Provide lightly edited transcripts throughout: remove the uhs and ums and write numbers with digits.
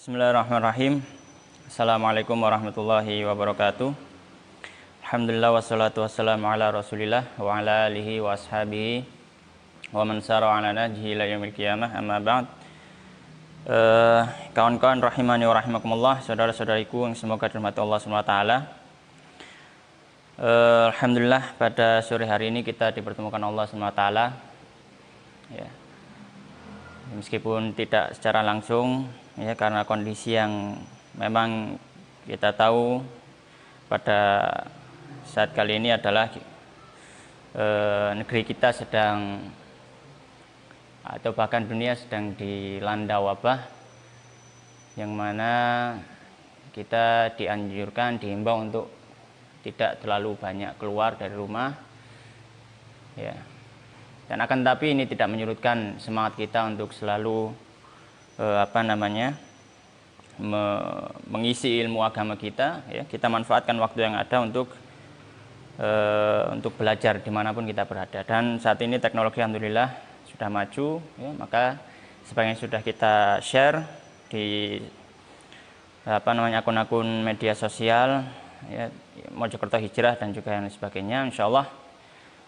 Bismillahirrahmanirrahim. Assalamualaikum warahmatullahi wabarakatuh. Alhamdulillah wassalatu wassalamu ala Rasulillah wa ala alihi wa ashabihi wa man sara ala nahjihi ila yaumil qiyamah. Amma ba'd. Kawan-kawan rahimani wa rahimakumullah, saudara-saudariku yang semoga dirahmati Allah Subhanahu wa taala. Alhamdulillah pada sore hari ini kita dipertemukan Allah Subhanahu wa taala. Ya. Meskipun tidak secara langsung, ya, karena kondisi yang memang kita tahu pada saat kali ini adalah negeri kita sedang atau bahkan dunia sedang dilanda wabah, yang mana kita dianjurkan, dihimbau untuk tidak terlalu banyak keluar dari rumah, ya. Dan akan tapi ini tidak menyurutkan semangat kita untuk selalu mengisi ilmu agama kita, ya. Kita manfaatkan waktu yang ada untuk belajar dimanapun kita berada. Dan saat ini teknologi alhamdulillah sudah maju, ya, maka sebagian sudah kita share di akun-akun media sosial, ya, Mojokerto Hijrah dan juga yang sebagainya. Insyaallah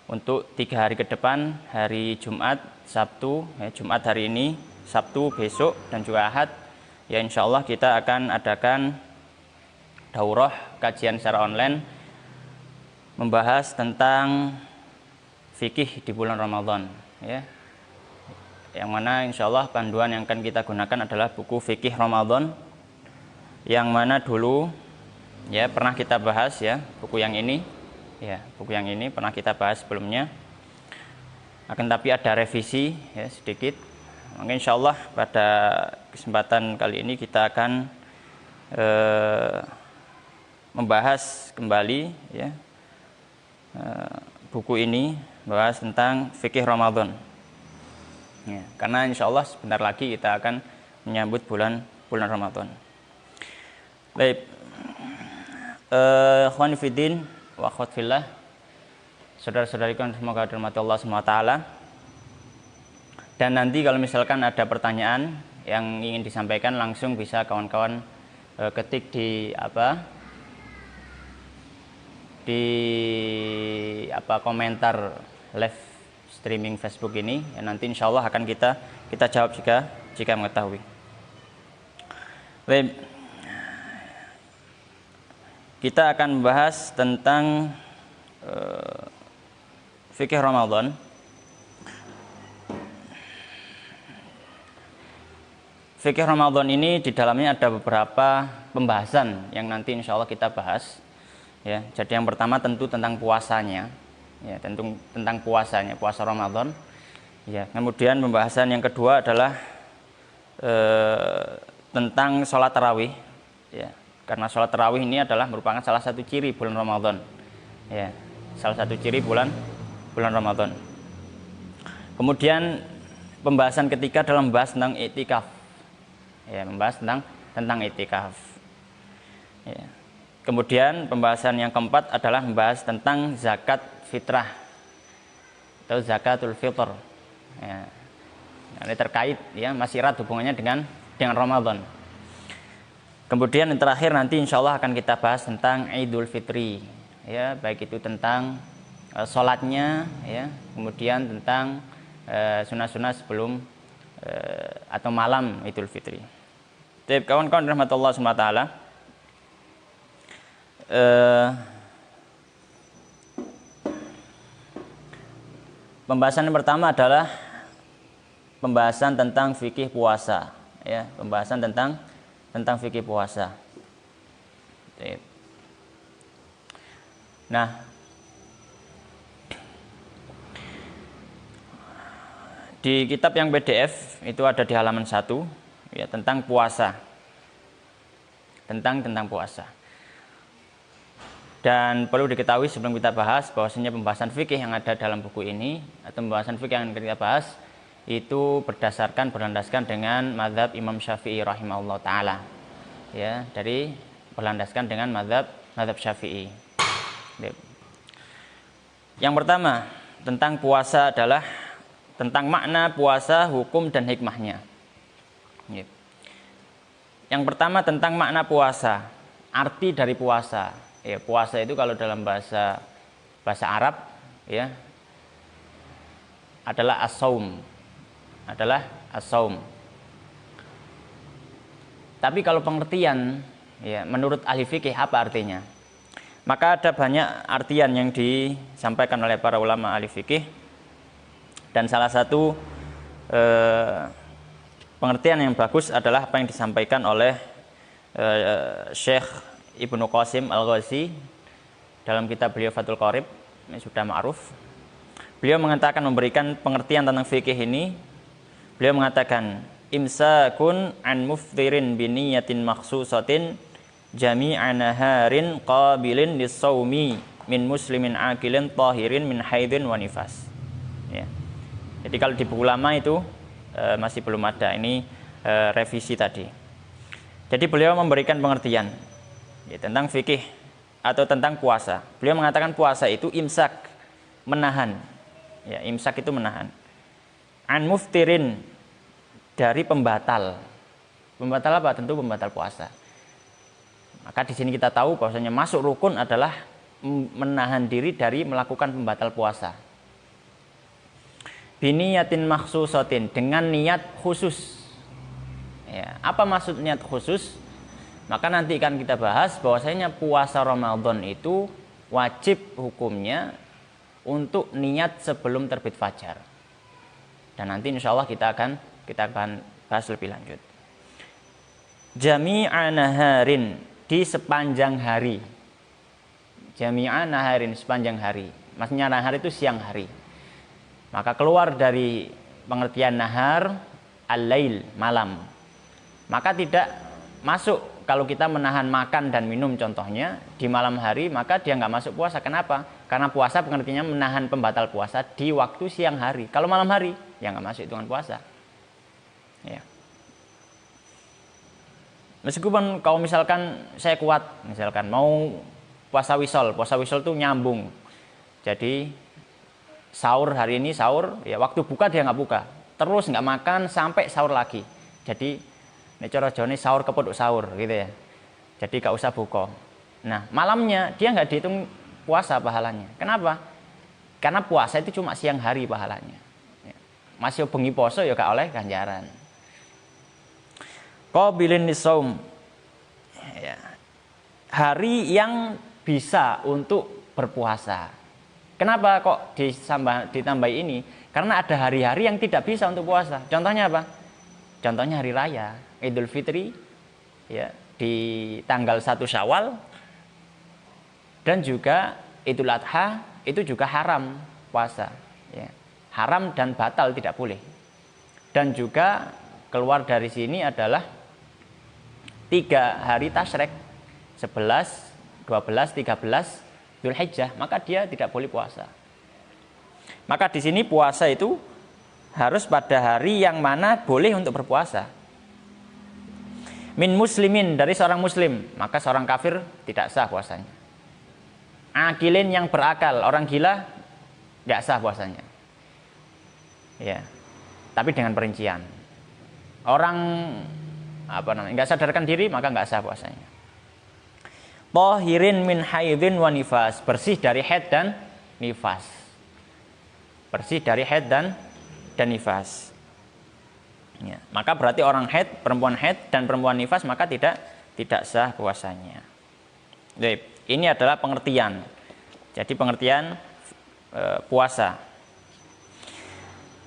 untuk 3 hari ke depan, hari Jumat, Sabtu, ya, Jumat hari ini, Sabtu besok, dan juga Ahad, ya, insya Allah kita akan adakan daurah kajian secara online membahas tentang fikih di bulan Ramadan, ya. Yang mana insya Allah panduan yang akan kita gunakan adalah buku fikih Ramadan, yang mana dulu, ya, pernah kita bahas, ya, buku yang ini. Ya, buku yang ini pernah kita bahas sebelumnya. Akan tapi ada revisi, ya, sedikit. Mungkin insya Allah pada kesempatan kali ini kita akan membahas kembali, ya, buku ini, bahas tentang fikih Ramadan, ya, karena insya Allah sebentar lagi kita akan menyambut bulan Ramadan. Baik, ikhwan fillah wa akhwat fillah, saudara-saudariku semoga dirahmati Allah Subhanahu wa taala. Dan nanti kalau misalkan ada pertanyaan yang ingin disampaikan, langsung bisa kawan-kawan ketik di komentar live streaming Facebook ini, ya, nanti insya Allah akan kita jawab jika mengetahui. Baik, kita akan membahas tentang fikih Ramadan. Fikih Ramadan ini di dalamnya ada beberapa pembahasan yang nanti insya Allah kita bahas, ya. Jadi yang pertama tentu tentang puasanya, ya, tentu tentang puasanya, puasa Ramadan, ya. Kemudian pembahasan yang kedua adalah tentang sholat tarawih, ya. Karena sholat tarawih ini adalah merupakan salah satu ciri bulan Ramadan, ya, salah satu ciri bulan Ramadan. Kemudian pembahasan ketiga adalah membahas tentang i'tikaf, ya, membahas tentang i'tikaf, ya. Kemudian pembahasan yang keempat adalah membahas tentang zakat fitrah atau zakatul fitr, ya. Ini terkait, ya, masih erat hubungannya dengan Ramadan. Kemudian yang terakhir nanti insya Allah akan kita bahas tentang Idul Fitri, ya, baik itu tentang sholatnya, ya, kemudian tentang sunnah-sunnah sebelum atau malam Idul Fitri. Jadi kawan-kawan rahmatullah subhanahu wa ta'ala, pembahasan yang pertama adalah pembahasan tentang fikih puasa, ya, pembahasan tentang fikih puasa. Nah, di kitab yang PDF itu ada di halaman 1, ya, tentang puasa, tentang puasa. Dan perlu diketahui sebelum kita bahas bahwasanya pembahasan fikih yang ada dalam buku ini atau pembahasan fikih yang kita bahas itu berlandaskan dengan mazhab Imam Syafi'i rahimahullah ta'ala, ya, berlandaskan dengan mazhab Syafi'i. Yang pertama tentang puasa adalah tentang makna puasa, hukum dan hikmahnya. Yang pertama tentang makna puasa, arti dari puasa. Ya, puasa itu kalau dalam bahasa Arab ya adalah as-saum. Tapi kalau pengertian ya menurut ahli fikih apa artinya? Maka ada banyak artian yang disampaikan oleh para ulama ahli fikih, dan salah satu pengertian yang bagus adalah apa yang disampaikan oleh Syekh Ibnu Qasim Al-Ghazi dalam kitab beliau Fathul Qorib, yang sudah ma'ruf. Beliau mengatakan, memberikan pengertian tentang fikih ini, beliau mengatakan imsakun an muftirin biniyatin makhsusatin jami'a naharin qabilin lis-shaumi min muslimin aqilin tahirin min haidin wa nifas. Ya. Jadi kalau di buku lama itu masih belum ada, ini revisi tadi. Jadi beliau memberikan pengertian ya, tentang fikih atau tentang puasa. Beliau mengatakan puasa itu imsak, menahan. Ya, imsak itu menahan. An muftirin, dari pembatal. Pembatal apa? Tentu pembatal puasa. Maka di sini kita tahu bahwasanya masuk rukun adalah menahan diri dari melakukan pembatal puasa. Biniyatin makhsusatin, dengan niat khusus. Ya, apa maksud niat khusus? Maka nanti akan kita bahas bahwasanya puasa Ramadan itu wajib hukumnya untuk niat sebelum terbit fajar. Dan nanti insya Allah kita akan bahas lebih lanjut. Jami'a naharin, di sepanjang hari. Jami'a naharin, sepanjang hari. Maksudnya nahar itu siang hari. Maka keluar dari pengertian nahar, al-lail, malam. Maka tidak masuk kalau kita menahan makan dan minum contohnya di malam hari, maka dia nggak masuk puasa. Kenapa? Karena puasa pengertiannya menahan pembatal puasa di waktu siang hari. Kalau malam hari, ya nggak masuk hitungan puasa. Ya. Meskipun kalau misalkan saya kuat, misalkan mau puasa wisol itu nyambung. Jadi sahur hari ini sahur, ya waktu buka dia nggak buka, terus nggak makan sampai sahur lagi. Jadi ini cara Jawa sahur kepeduk sahur gitu ya. Jadi nggak usah buka. Nah malamnya dia nggak dihitung puasa pahalanya. Kenapa? Karena puasa itu cuma siang hari pahalanya. Masih bengi poso ya gak oleh ganjaran. Qabilin lisaum, ya, hari yang bisa untuk berpuasa. Kenapa kok ditambah ini? Karena ada hari-hari yang tidak bisa untuk puasa. Contohnya apa? Contohnya hari raya Idul Fitri ya, di tanggal 1 Syawal, dan juga Idul Adha itu juga haram puasa ya. Haram dan batal, tidak boleh. Dan juga keluar dari sini adalah 3 hari tasyrik, 11, 12, 13 Dzulhijjah, maka dia tidak boleh puasa. Maka di sini puasa itu harus pada hari yang mana boleh untuk berpuasa. Min muslimin, dari seorang muslim, maka seorang kafir tidak sah puasanya. Akilin, yang berakal, orang gila tidak sah puasanya. Ya. Tapi dengan perincian. Orang nggak sadarkan diri maka nggak sah puasanya. Tahirin min haidin wa nifas, bersih dari haid dan nifas. Bersih dari haid dan nifas. Ya, maka berarti orang haid, perempuan haid dan perempuan nifas maka tidak sah puasanya. Jadi, ini adalah pengertian. Jadi pengertian puasa.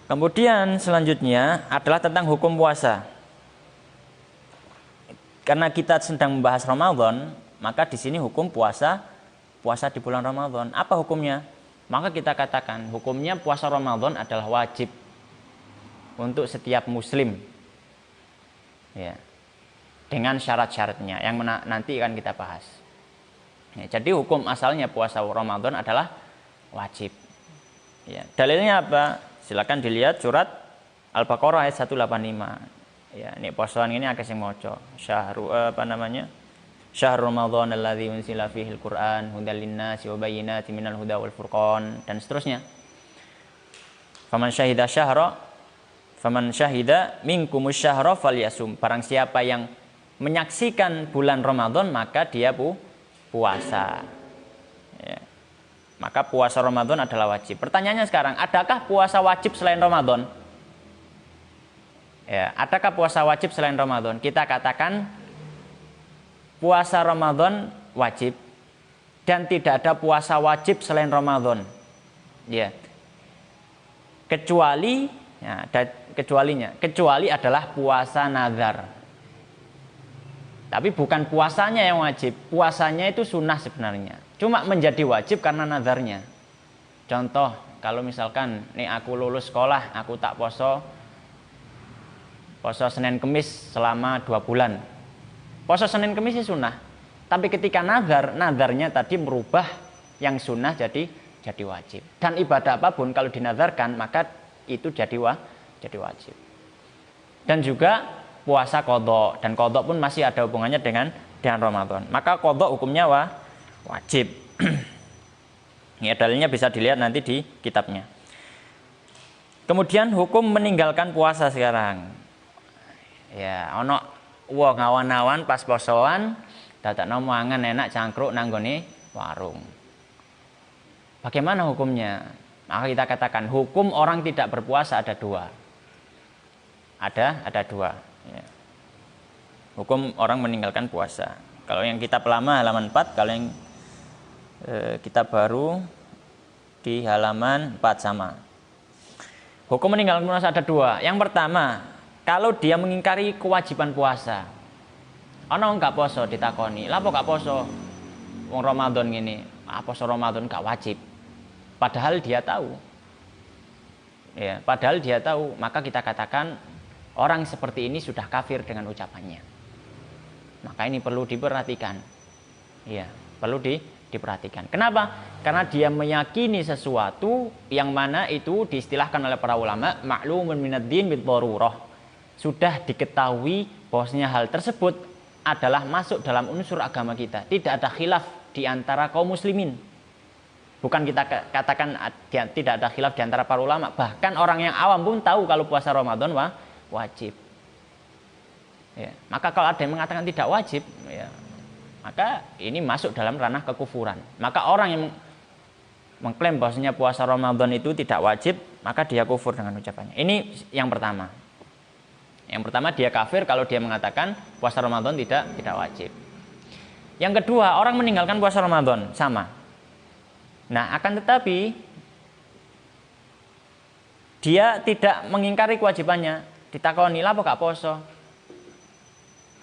Kemudian selanjutnya adalah tentang hukum puasa. Karena kita sedang membahas Ramadan, maka di sini hukum puasa di bulan Ramadan. Apa hukumnya? Maka kita katakan hukumnya puasa Ramadan adalah wajib untuk setiap muslim. Ya. Dengan syarat-syaratnya yang nanti akan kita bahas. Ya, jadi hukum asalnya puasa Ramadan adalah wajib. Ya, dalilnya apa? Silakan dilihat surat Al-Baqarah ayat 185. Ya, ini posoan ini agak sing maca. Syahrul Ramadan alladzi unzila fihi al-Qur'an hudal linnasi wa bayyinatin minal huda wal furqan, dan seterusnya. Faman syahida minkumus syahra falyasum. Barang siapa yang menyaksikan bulan Ramadan maka dia puasa. Ya. Maka puasa Ramadan adalah wajib. Pertanyaannya sekarang, adakah puasa wajib selain Ramadan? Ya, adakah puasa wajib selain Ramadan? Kita katakan puasa Ramadan wajib dan tidak ada puasa wajib selain Ramadan. Ya. Kecuali kecuali adalah puasa nazar. Tapi bukan puasanya yang wajib, puasanya itu sunnah sebenarnya. Cuma menjadi wajib karena nazarnya. Contoh, kalau misalkan nih aku lulus sekolah, aku tak poso Senin Kemis selama 2 bulan. Poso Senin Kemis itu sunnah. Tapi ketika nazarnya tadi merubah yang sunnah jadi wajib. Dan ibadah apapun kalau dinazarkan maka itu jadi wajib. Dan juga puasa qadha, dan qadha pun masih ada hubungannya dengan Ramadan. Maka qadha hukumnya wajib. Ya, dalilnya bisa dilihat nanti di kitabnya. Kemudian hukum meninggalkan puasa sekarang. Ya, ono wong awan-awan pas posoan dadakno mangan enak cangkruk nang nggone warung. Bagaimana hukumnya? Maka kita katakan hukum orang tidak berpuasa ada 2. Ada 2. Ya. Hukum orang meninggalkan puasa. Kalau yang kitab lama halaman 4, kalau yang kitab baru di halaman 4 sama. Hukum meninggalkan puasa ada 2. Yang pertama, kalau dia mengingkari kewajiban puasa. Ana wong gak poso ditakoni, "Lha apa gak poso? Wong Ramadan ngene, poso Ramadan gak wajib." Padahal dia tahu. Ya, padahal dia tahu, maka kita katakan orang seperti ini sudah kafir dengan ucapannya. Maka ini perlu diperhatikan. Ya, perlu diperhatikan. Kenapa? Karena dia meyakini sesuatu yang mana itu diistilahkan oleh para ulama ma'lumun minad-din bid-darurah. Sudah diketahui bahwasanya hal tersebut adalah masuk dalam unsur agama kita. Tidak ada khilaf di antara kaum muslimin. Bukan kita katakan tidak ada khilaf di antara para ulama. Bahkan orang yang awam pun tahu kalau puasa Ramadan wajib. Ya, maka kalau ada yang mengatakan tidak wajib, ya, maka ini masuk dalam ranah kekufuran. Maka orang yang mengklaim bahwasanya puasa Ramadan itu tidak wajib, maka dia kufur dengan ucapannya. Ini yang pertama. Yang pertama dia kafir kalau dia mengatakan puasa Ramadan tidak wajib. Yang kedua, orang meninggalkan puasa Ramadan sama. Nah, akan tetapi dia tidak mengingkari kewajibannya. Ditakoni, "Lha apa gak poso?"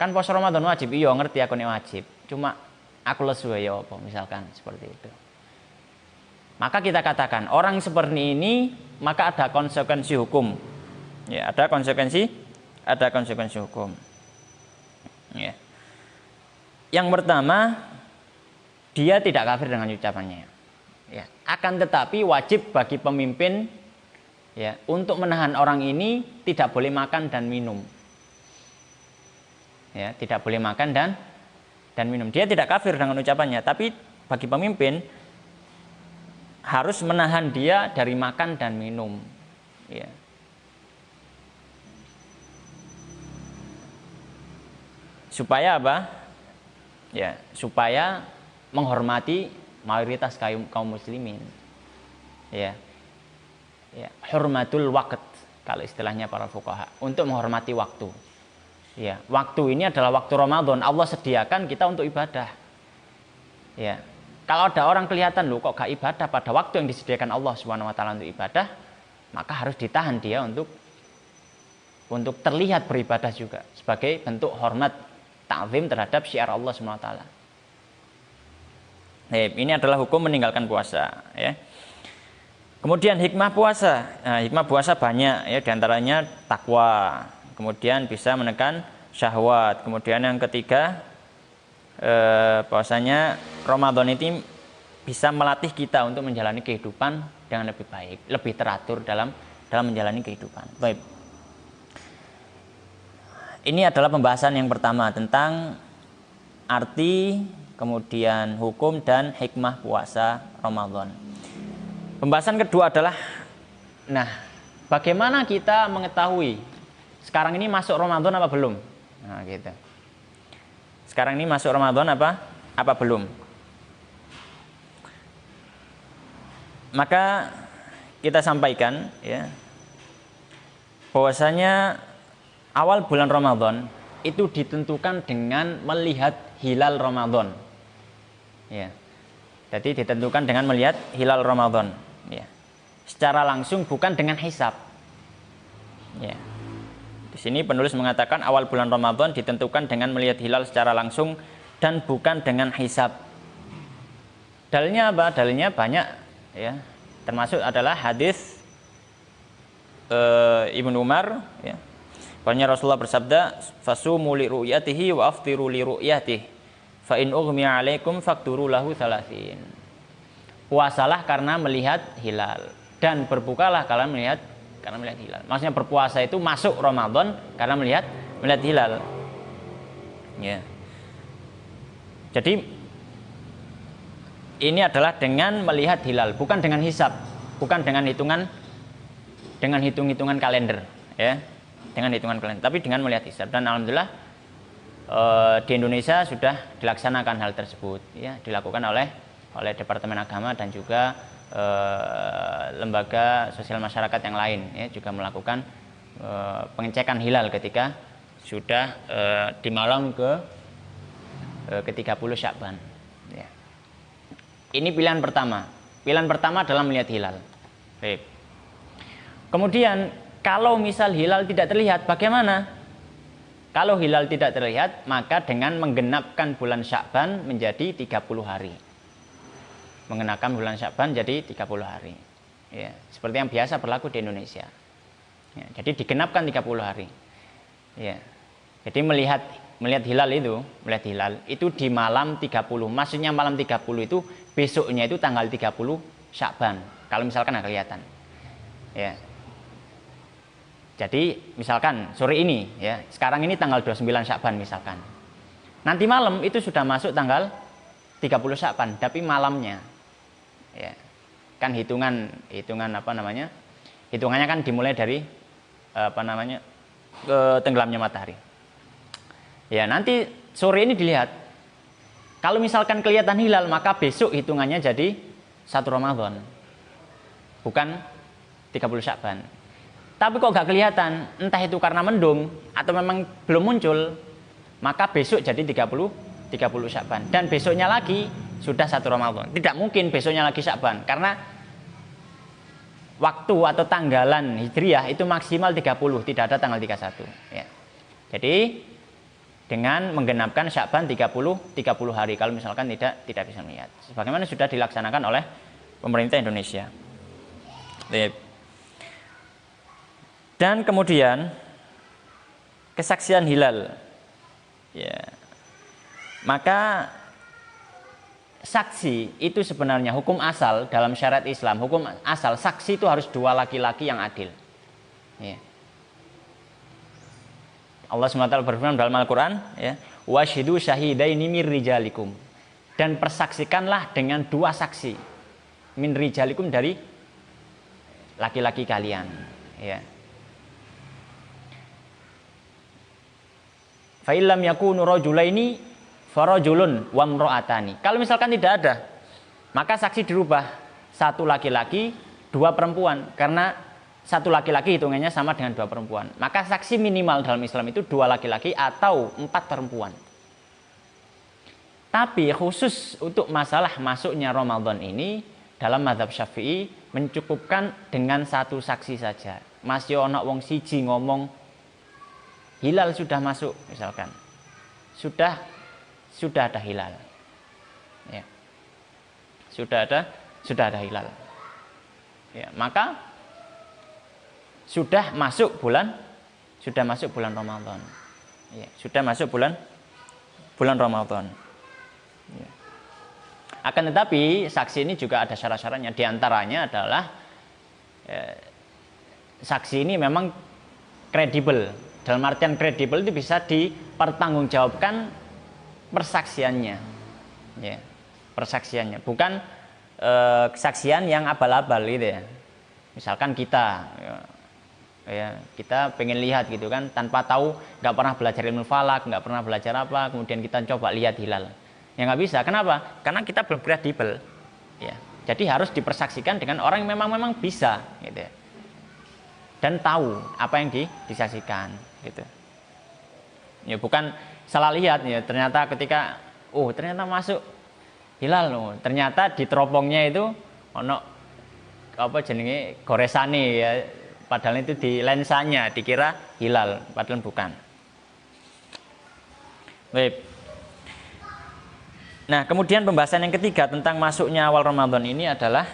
Kan puasa Ramadan wajib. Iya, ngerti aku nek wajib. Cuma aku lesu ya apa, misalkan seperti itu. Maka kita katakan orang seperti ini maka ada konsekuensi hukum. Ya, ada konsekuensi hukum. Ya. Yang pertama, dia tidak kafir dengan ucapannya. Ya. Akan tetapi wajib bagi pemimpin ya untuk menahan orang ini tidak boleh makan dan minum. Ya, tidak boleh makan dan minum. Dia tidak kafir dengan ucapannya, tapi bagi pemimpin harus menahan dia dari makan dan minum. Ya. Supaya apa? Ya, supaya menghormati mayoritas kaum muslimin. Ya. Ya, hurmatul waqt kalau istilahnya para fuqaha, untuk menghormati waktu. Ya, waktu ini adalah waktu Ramadan. Allah sediakan kita untuk ibadah. Ya. Kalau ada orang kelihatan loh kok gak ibadah pada waktu yang disediakan Allah Subhanahu wa taala untuk ibadah, maka harus ditahan dia untuk terlihat beribadah juga sebagai bentuk hormat ta'zim terhadap syiar Allah Subhanahu wa taala. Ini adalah hukum meninggalkan puasa, ya. Kemudian hikmah puasa. Nah, hikmah puasa banyak ya, diantaranya takwa. Kemudian bisa menekan syahwat. Kemudian yang ketiga, bahwasanya Ramadan ini bisa melatih kita untuk menjalani kehidupan dengan lebih baik, lebih teratur dalam menjalani kehidupan. Baik. Ini adalah pembahasan yang pertama tentang arti, kemudian hukum dan hikmah puasa Ramadan. Pembahasan kedua adalah, nah, bagaimana kita mengetahui sekarang ini masuk Ramadan apa belum? Nah, gitu. Sekarang ini masuk Ramadan apa belum? Maka kita sampaikan ya, bahwasanya awal bulan Ramadan itu ditentukan dengan melihat hilal Ramadan. Ya. Jadi ditentukan dengan melihat hilal Ramadan. Ya. Secara langsung, bukan dengan hisab. Ya. Di sini penulis mengatakan awal bulan Ramadan ditentukan dengan melihat hilal secara langsung dan bukan dengan hisab. Dalilnya apa? Dalilnya banyak ya. Termasuk adalah hadis Ibnu Umar ya. Pokoknya Rasulullah bersabda, "Fasumu li ru'yatihi wa aftiru li ru'yatihi. Fa in ughmiya 'alaikum faqduru lahu 30." Puasalah karena melihat hilal dan berbukalah karena melihat hilal. Maksudnya berpuasa itu masuk Ramadan karena melihat hilal. Ya. Jadi ini adalah dengan melihat hilal, bukan dengan hisab, bukan dengan hitung-hitungan kalender, ya. Dengan hitungan kalender, tapi dengan melihat hisab. Dan alhamdulillah di Indonesia sudah dilaksanakan hal tersebut, ya, dilakukan oleh Departemen Agama dan juga lembaga sosial masyarakat yang lain, ya, juga melakukan pengecekan hilal ketika sudah di malam ke 30 Sya'ban. Ya. Ini pilihan pertama. Pilihan pertama adalah melihat hilal. Baik. Kemudian kalau misal hilal tidak terlihat, bagaimana? Kalau hilal tidak terlihat, maka dengan menggenapkan bulan Sya'ban menjadi 30 hari. Mengenapkan bulan Sya'ban jadi 30 hari. Ya, seperti yang biasa berlaku di Indonesia. Ya, jadi digenapkan 30 hari. Ya. Jadi melihat hilal itu di malam 30. Maksudnya malam 30 itu besoknya itu tanggal 30 Sya'ban. Kalau misalkan ada kelihatan. Ya. Jadi misalkan sore ini, ya, sekarang ini tanggal 29 Sya'ban misalkan. Nanti malam itu sudah masuk tanggal 30 Sya'ban, tapi malamnya. Ya. Kan hitungannya kan dimulai dari tenggelamnya matahari. Ya, nanti sore ini dilihat. Kalau misalkan kelihatan hilal, maka besok hitungannya jadi 1 Ramadan. Bukan 30 Sya'ban. Tapi kok gak kelihatan, entah itu karena mendung atau memang belum muncul, maka besok jadi 30 Sya'ban. Dan besoknya lagi sudah 1 Ramadan. Tidak mungkin besoknya lagi Sya'ban, karena waktu atau tanggalan Hijriyah itu maksimal 30, tidak ada tanggal 31. Ya. Jadi dengan menggenapkan Sya'ban 30 hari kalau misalkan tidak bisa melihat. Sebagaimana sudah dilaksanakan oleh pemerintah Indonesia. Dan kemudian kesaksian hilal. Ya. Maka saksi itu sebenarnya hukum asal dalam syariat Islam. Hukum asal saksi itu harus 2 laki-laki yang adil. Ya. Allah SWT berfirman dalam Al-Quran, ya, washidu syahidaini mir rijalikum, dan persaksikanlah dengan 2 saksi min rijalikum dari laki-laki kalian. Ya. Fa illam yakunu rajulaini farajulun wa imra'atani. Kalau misalkan tidak ada, maka saksi dirubah 1 laki-laki, 2 perempuan, karena 1 laki-laki hitungannya sama dengan 2 perempuan. Maka saksi minimal dalam Islam itu 2 laki-laki atau 4 perempuan. Tapi khusus untuk masalah masuknya Ramadan ini, dalam mazhab Syafi'i mencukupkan dengan 1 saksi saja. Masih ono wong siji ngomong hilal sudah masuk misalkan. Sudah ada hilal. Ya. Sudah ada hilal. Ya, maka sudah masuk bulan Ramadan. Ya, sudah masuk bulan Ramadan. Ya. Akan tetapi saksi ini juga ada syarat-syaratnya. Di antaranya adalah saksi ini memang kredibel. Dalam artian kredibel itu bisa dipertanggungjawabkan persaksiannya. Ya, persaksiannya. Bukan kesaksian yang abal-abal gitu ya. Misalkan kita Ya, kita pengen lihat gitu kan, tanpa tahu, nggak pernah belajar ilmu falak, nggak pernah belajar apa, kemudian kita coba lihat hilal. Ya nggak bisa. Kenapa? Karena kita belum kredibel. Ya, jadi harus dipersaksikan dengan orang yang memang bisa, gitu ya. Dan tahu apa yang disaksikan, gitu. Ya bukan salah lihat ya. Ternyata ketika, ternyata masuk hilal loh. Ternyata di teropongnya itu ono apa jenenge goresane ya. Padahal itu di lensanya dikira hilal, padahal bukan. Baik. Nah, kemudian pembahasan yang ketiga tentang masuknya awal Ramadan ini adalah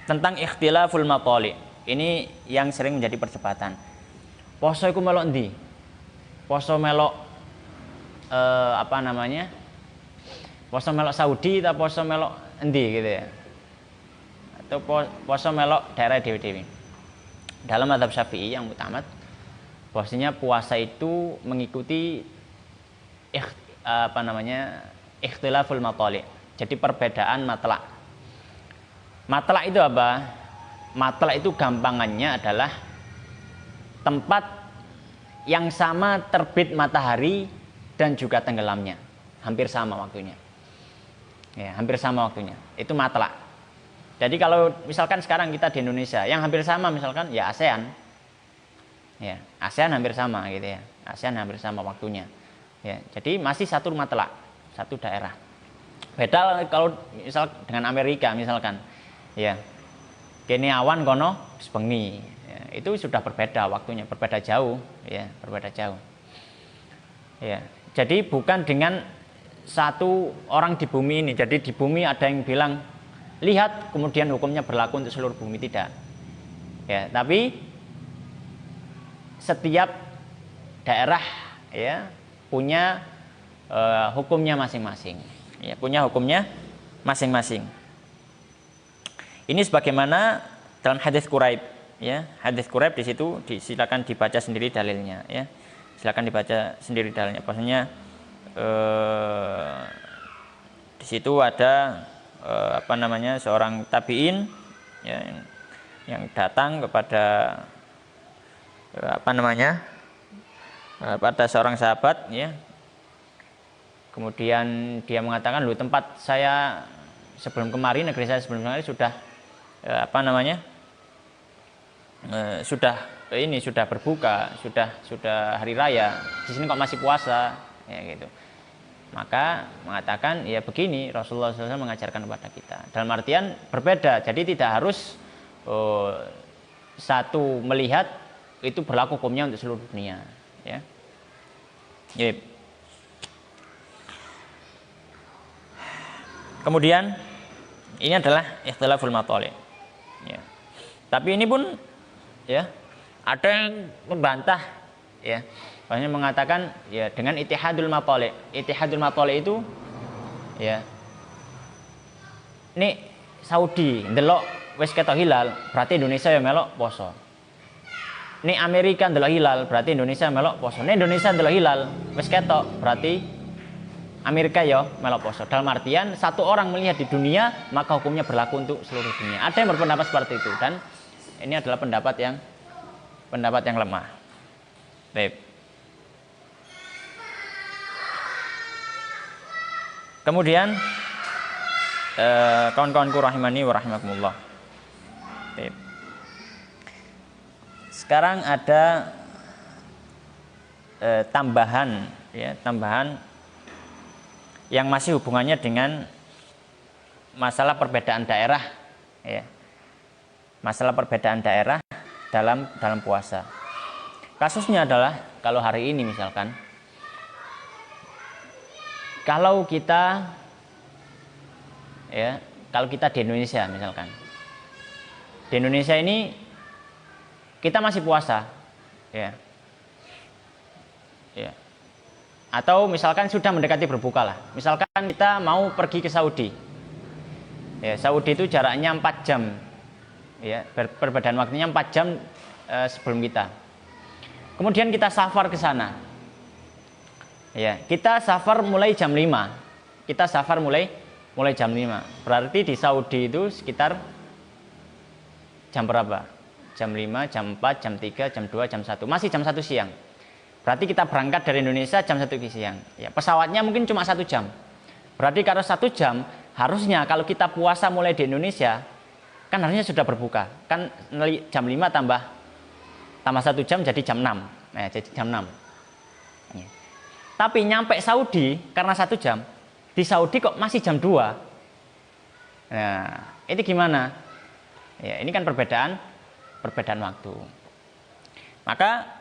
tentang ikhtilaful matali. Ini yang sering menjadi perdebatan. Poso iku melok ndi? Poso melok Poso melok Saudi atau poso melok endi gitu ya. Atau poso melok daerah dewi-dewi. Dalam mazhab Syafi'i yang mutamat, bahwasanya puasa itu mengikuti ikhtilaful matali. Jadi perbedaan matlak. Matlak itu apa? Matlak itu gampangannya adalah tempat yang sama terbit matahari dan juga tenggelamnya. Hampir sama waktunya. Ya, hampir sama waktunya. Itu matlak. Jadi kalau misalkan sekarang kita di Indonesia, yang hampir sama misalkan ya ASEAN. Ya, ASEAN hampir sama gitu ya. ASEAN hampir sama waktunya. Ya, jadi masih satu matlak, satu daerah. Beda kalau misal dengan Amerika misalkan. Ya. Kene awan kono bengi. Ya, itu sudah berbeda waktunya, berbeda jauh, ya, berbeda jauh. Ya. Jadi bukan dengan satu orang di bumi ini. Jadi di bumi ada yang bilang lihat, kemudian hukumnya berlaku untuk seluruh bumi, tidak. Ya, tapi setiap daerah ya punya hukumnya masing-masing. Ya, punya hukumnya masing-masing. Ini sebagaimana dalam hadis Quraib, ya. Hadis Quraib di situ silakan dibaca sendiri dalilnya, ya. Silakan dibaca sendiri dalilnya. Maksudnya di situ ada seorang tabi'in ya, yang datang kepada pada seorang sahabat ya. Kemudian dia mengatakan, tempat saya sebelum kemarin, negeri saya sebelum kemarin sudah sudah berbuka, sudah hari raya. Di sini kok masih puasa ya gitu. Maka mengatakan ya begini, Rasulullah SAW mengajarkan kepada kita. Dalam artian berbeda, jadi tidak harus satu melihat itu berlaku hukumnya untuk seluruh dunia. Ya. Yep. Kemudian ini adalah ikhtilaful matali. Ya. Tapi ini pun ya ada yang membantah ya. Banyak mengatakan ya dengan ittihadul matali. Ittihadul matali itu ya. Ini Saudi ndelok wis ketok hilal, berarti Indonesia ya melok poso. Ini Amerika ndelok hilal, berarti Indonesia melok poso. Ini Indonesia ndelok hilal, wis ketok, berarti Amerika ya melok poso. Dalam artian satu orang melihat di dunia, maka hukumnya berlaku untuk seluruh dunia. Ada yang berpendapat seperti itu, dan ini adalah pendapat yang lemah. Baik. Kemudian kawan-kawanku rahimani wa rahimakumullah. Sekarang ada tambahan yang masih hubungannya dengan masalah perbedaan daerah ya. Masalah perbedaan daerah dalam puasa. Kasusnya adalah kalau hari ini misalkan, kalau kita di Indonesia misalkan, di Indonesia ini kita masih puasa, ya, atau misalkan sudah mendekati berbuka lah. Misalkan kita mau pergi ke Saudi, ya, Saudi itu jaraknya 4 jam, ya, perbedaan waktunya 4 jam sebelum kita. Kemudian kita safar ke sana. Ya, kita safar mulai jam 5. Kita safar mulai jam 5. Berarti di Saudi itu sekitar jam berapa? jam 5, jam 4, jam 3, jam 2, jam 1. Masih jam 1 siang. Berarti kita berangkat dari Indonesia jam 1 siang. Ya, pesawatnya mungkin cuma 1 jam. Berarti kalau 1 jam, harusnya kalau kita puasa mulai di Indonesia, kan harusnya sudah berbuka. Kan jam 5 tambah 1 jam jadi jam 6. Nah, jadi jam 6. Ya. Tapi nyampe Saudi karena 1 jam, di Saudi kok masih jam 2. Nah, ini gimana? Ya, ini kan perbedaan waktu. Maka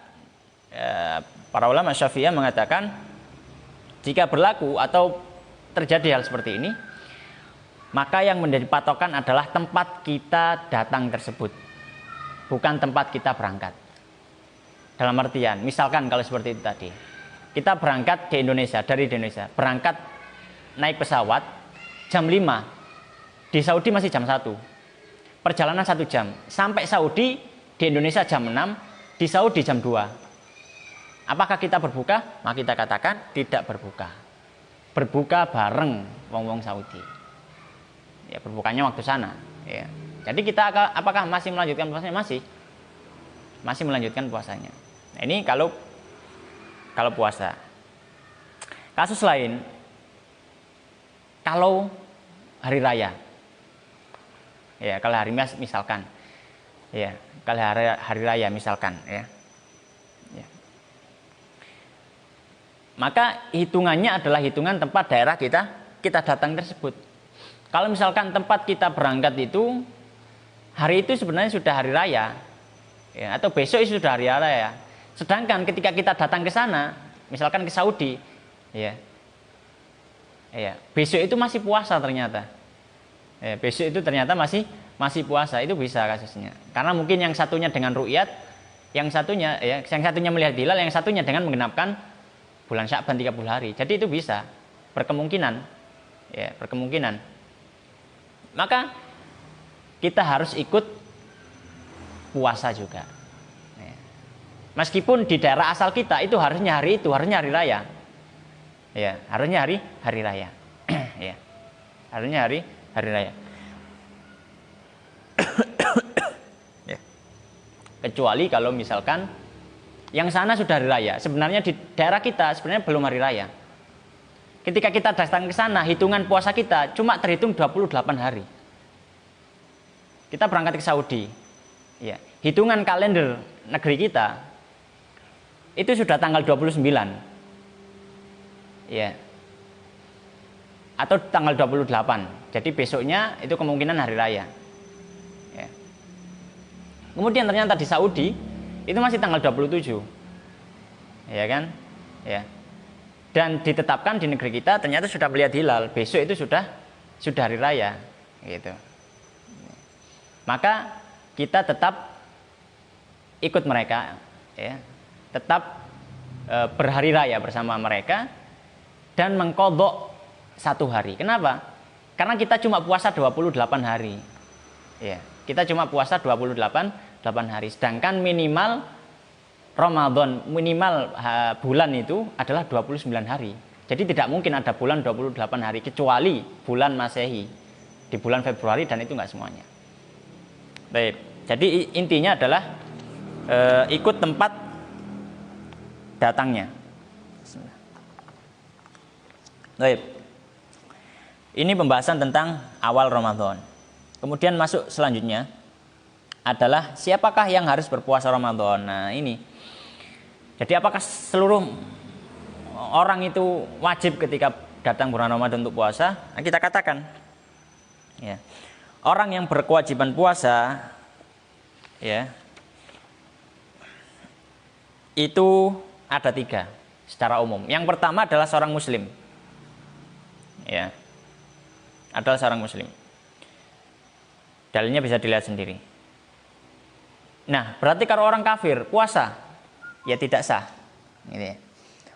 para ulama Syafi'iyah mengatakan jika berlaku atau terjadi hal seperti ini, maka yang menjadi patokan adalah tempat kita datang tersebut, bukan tempat kita berangkat. Dalam artian, misalkan kalau seperti itu tadi, kita berangkat di Indonesia, dari Indonesia, berangkat naik pesawat jam 5, di Saudi masih jam 1, perjalanan 1 jam, sampai Saudi di Indonesia jam 6, di Saudi jam 2. Apakah kita berbuka? Maka kita katakan tidak berbuka. Berbuka bareng wong-wong Saudi. Ya, berbukanya waktu sana. Ya. Jadi kita apakah masih melanjutkan puasanya? Masih melanjutkan puasanya. Nah, ini kalau puasa. Kasus lain, kalau hari raya. Ya, kalau hari misalkan. Ya, kalau hari raya misalkan, ya. Maka hitungannya adalah hitungan tempat daerah kita datang tersebut. Kalau misalkan tempat kita berangkat itu hari itu sebenarnya sudah hari raya, ya, atau besok itu sudah hari raya. Sedangkan ketika kita datang ke sana, misalkan ke Saudi, ya, besok itu masih puasa ternyata. Ya, besok itu ternyata masih puasa, itu bisa kasusnya. Karena mungkin yang satunya dengan ru'yat, yang satunya melihat hilal, yang satunya dengan menggenapkan bulan Sya'ban 30 hari. Jadi itu bisa berkemungkinan. Ya, berkemungkinan. Maka kita harus ikut puasa juga. Ya. Meskipun di daerah asal kita itu harusnya hari raya. Ya, harusnya hari raya. Ya. Harusnya hari raya. Ya. Kecuali kalau misalkan yang sana sudah hari raya. Sebenarnya di daerah kita sebenarnya belum hari raya. Ketika kita datang ke sana, hitungan puasa kita cuma terhitung 28 hari. Kita berangkat ke Saudi. Ya, hitungan kalender negeri kita itu sudah tanggal 29. Ya. Atau tanggal 28. Jadi besoknya itu kemungkinan hari raya. Ya. Kemudian ternyata di Saudi itu masih tanggal 27. Ya kan? Ya. Dan ditetapkan di negeri kita ternyata sudah melihat hilal, besok itu sudah hari raya, gitu. Maka kita tetap ikut mereka, ya. Tetap berhari raya bersama mereka dan mengqadha 1 hari. Kenapa? Karena kita cuma puasa 28 hari. Ya, kita cuma puasa 28 hari, sedangkan minimal Ramadan, minimal bulan itu adalah 29 hari. Jadi tidak mungkin ada bulan 28 hari kecuali bulan Masehi di bulan Februari, dan itu enggak semuanya. Baik, jadi intinya adalah ikut tempat datangnya. Baik. Ini pembahasan tentang awal Ramadan. Kemudian masuk selanjutnya adalah siapakah yang harus berpuasa Ramadan. Nah, ini. Jadi apakah seluruh orang itu wajib ketika datang bulan Ramadan untuk puasa? Nah, kita katakan, ya, orang yang berkewajiban puasa, ya, itu ada 3 secara umum. Yang pertama adalah seorang Muslim, ya, adalah seorang Muslim. Dalilnya bisa dilihat sendiri. Nah, berarti kalau orang kafir puasa, ya tidak sah. Gitu ya.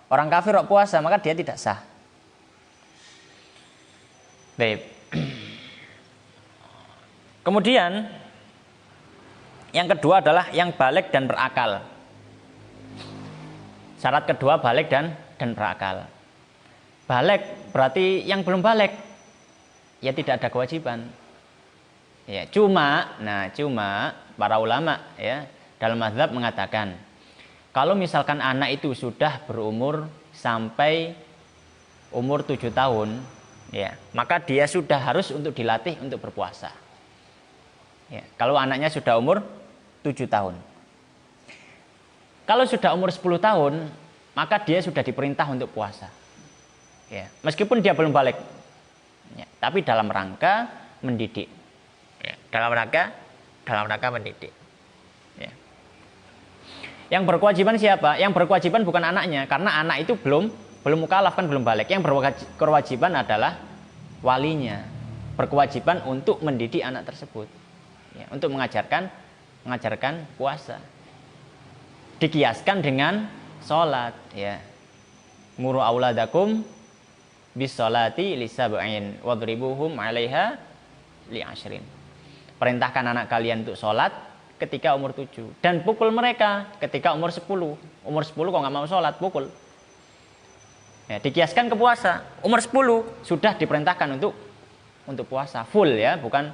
Orang kafir kok puasa, maka dia tidak sah. Baik. Kemudian yang kedua adalah yang baligh dan berakal. Syarat kedua baligh dan berakal. Baligh berarti yang belum baligh, ya tidak ada kewajiban. Ya, cuma para ulama ya dalam mazhab mengatakan kalau misalkan anak itu sudah berumur sampai umur 7 tahun ya, maka dia sudah harus untuk dilatih untuk berpuasa. Ya, kalau anaknya sudah umur 7 tahun. Kalau sudah umur 10 tahun, maka dia sudah diperintah untuk puasa. Ya, meskipun dia belum balik. Ya, tapi dalam rangka mendidik. Ya, dalam rangka mendidik. Ya. Yang berkewajiban siapa? Yang berkewajiban bukan anaknya, karena anak itu belum mukallaf, kan belum balik. Yang berkewajiban adalah walinya. Berkewajiban untuk mendidik anak tersebut. Ya, untuk mengajarkan puasa. Dikiaskan dengan sholat ya. Muru auladakum bis sholati lisab'in wadribuhum 'alaiha li'ashrin. Perintahkan anak kalian untuk sholat ketika umur 7 dan pukul mereka ketika umur 10. Umur 10 kok nggak mau sholat, pukul. Ya, dikiaskan ke puasa. Umur 10 sudah diperintahkan untuk puasa full ya, bukan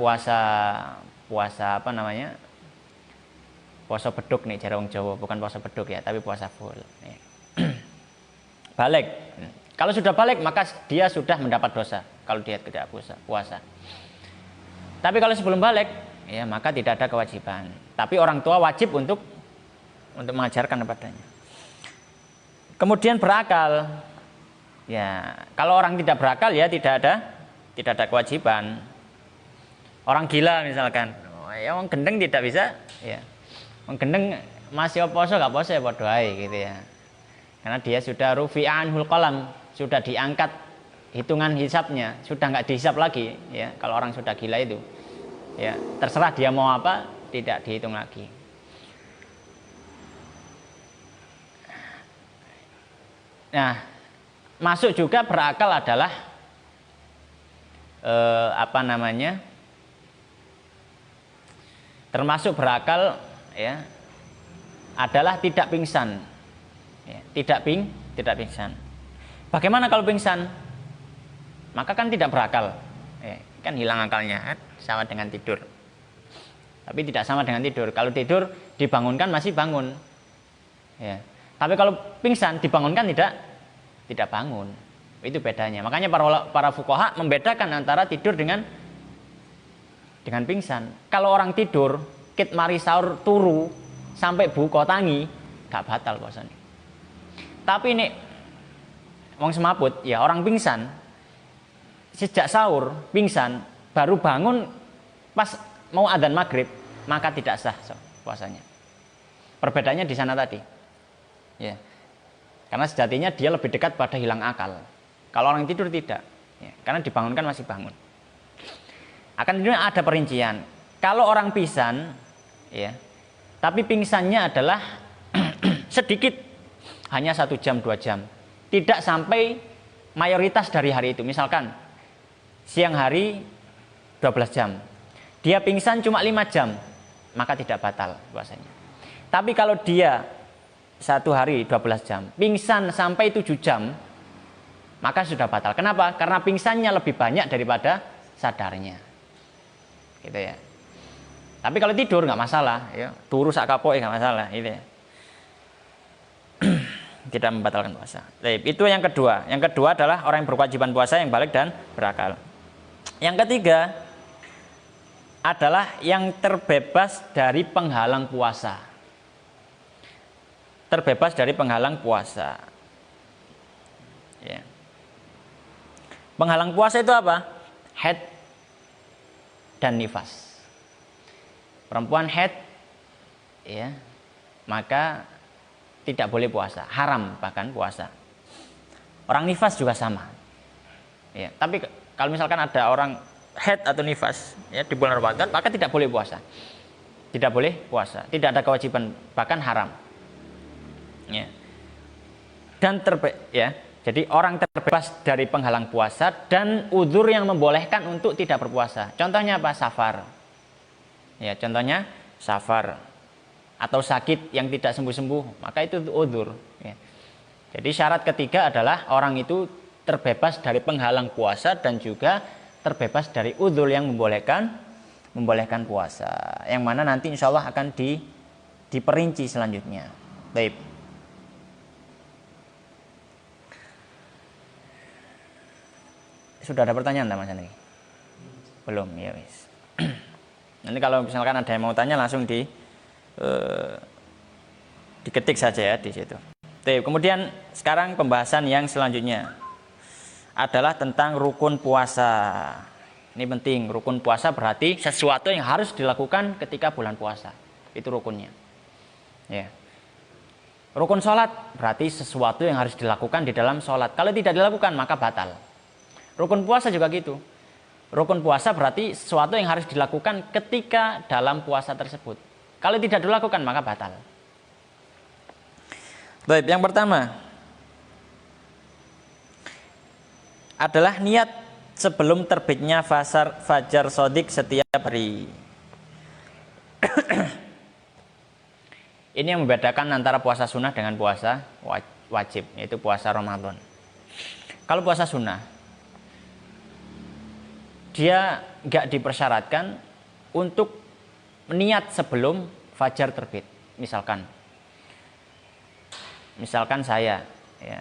puasa apa namanya? Puasa beduk nih cara wong Jawa, bukan puasa beduk ya, tapi puasa full. Ya. Balik. Kalau sudah balik maka dia sudah mendapat dosa kalau dia tidak puasa. Tapi kalau sebelum balik ya maka tidak ada kewajiban. Tapi orang tua wajib untuk mengajarkan kepadanya. Kemudian berakal. Ya, kalau orang tidak berakal ya tidak ada kewajiban. Orang gila misalkan, ya orang gendeng tidak bisa ya. Menggendeng masih poso gak poso ya padha ae gitu ya. Karena dia sudah rufi'anhul qalam, sudah diangkat hitungan hisabnya, sudah nggak dihisab lagi ya. Kalau orang sudah gila itu ya terserah dia mau apa, tidak dihitung lagi. Nah, masuk juga berakal adalah termasuk berakal ya adalah tidak pingsan ya, tidak pingsan. Bagaimana kalau pingsan? Maka kan tidak berakal ya, kan hilang akalnya kan? Sama dengan tidur, tapi tidak sama dengan tidur. Kalau tidur dibangunkan masih bangun ya, tapi kalau pingsan dibangunkan tidak bangun. Itu bedanya. Makanya para fuqaha membedakan antara tidur dengan pingsan. Kalau orang tidur kit mari sahur turu sampai buka tangi gak batal puasanya. Tapi ini wong semaput ya orang pingsan sejak sahur pingsan baru bangun pas mau adzan maghrib maka tidak sah puasanya. Perbedaannya di sana tadi. Ya. Karena sejatinya dia lebih dekat pada hilang akal. Kalau orang tidur tidak, ya, karena dibangunkan masih bangun. Akan ini ada perincian. Kalau orang pingsan ya, tapi pingsannya adalah sedikit, hanya 1 jam 2 jam, tidak sampai mayoritas dari hari itu. Misalkan siang hari 12 jam, dia pingsan cuma 5 jam, maka tidak batal puasanya. Tapi kalau dia 1 hari 12 jam, pingsan sampai 7 jam, maka sudah batal. Kenapa? Karena pingsannya lebih banyak daripada sadarnya, gitu ya. Tapi kalau tidur nggak masalah, ya. Turu sak kapoke nggak masalah, gitu ya. Tidak membatalkan puasa. Baik, itu yang kedua. Yang kedua adalah orang yang berkewajiban puasa yang balik dan berakal. Yang ketiga adalah yang terbebas dari penghalang puasa. Terbebas dari penghalang puasa. Ya. Penghalang puasa itu apa? Haid dan nifas. Perempuan haid ya, maka tidak boleh puasa, haram bahkan puasa. Orang nifas juga sama. Ya, tapi kalau misalkan ada orang haid atau nifas ya di bulan Ramadan, maka tidak boleh puasa. Tidak boleh puasa, tidak ada kewajiban, bahkan haram. Ya. Dan jadi orang terbebas dari penghalang puasa dan udzur yang membolehkan untuk tidak berpuasa. Contohnya apa? Safar. Ya, contohnya safar atau sakit yang tidak sembuh-sembuh, maka itu udzur. Ya. Jadi syarat ketiga adalah orang itu terbebas dari penghalang puasa dan juga terbebas dari udzur yang membolehkan membolehkan puasa. Yang mana nanti insya Allah akan diperinci selanjutnya. Baik. Sudah ada pertanyaan tak Mas Andri? Belum, ya wis. Nanti kalau misalkan ada yang mau tanya langsung diketik saja ya di situ. Baik, kemudian sekarang pembahasan yang selanjutnya adalah tentang rukun puasa. Ini penting, rukun puasa berarti sesuatu yang harus dilakukan ketika bulan puasa. Itu rukunnya. Ya. Rukun sholat berarti sesuatu yang harus dilakukan di dalam sholat. Kalau tidak dilakukan maka batal. Rukun puasa juga gitu. Rukun puasa berarti sesuatu yang harus dilakukan ketika dalam puasa tersebut. Kalau tidak dilakukan maka batal. Baik, yang pertama adalah niat sebelum terbitnya fajar shadiq setiap hari. Ini yang membedakan antara puasa sunnah dengan puasa wajib, yaitu puasa Ramadan. Kalau puasa sunnah dia nggak dipersyaratkan untuk niat sebelum fajar terbit. Misalkan saya, ya,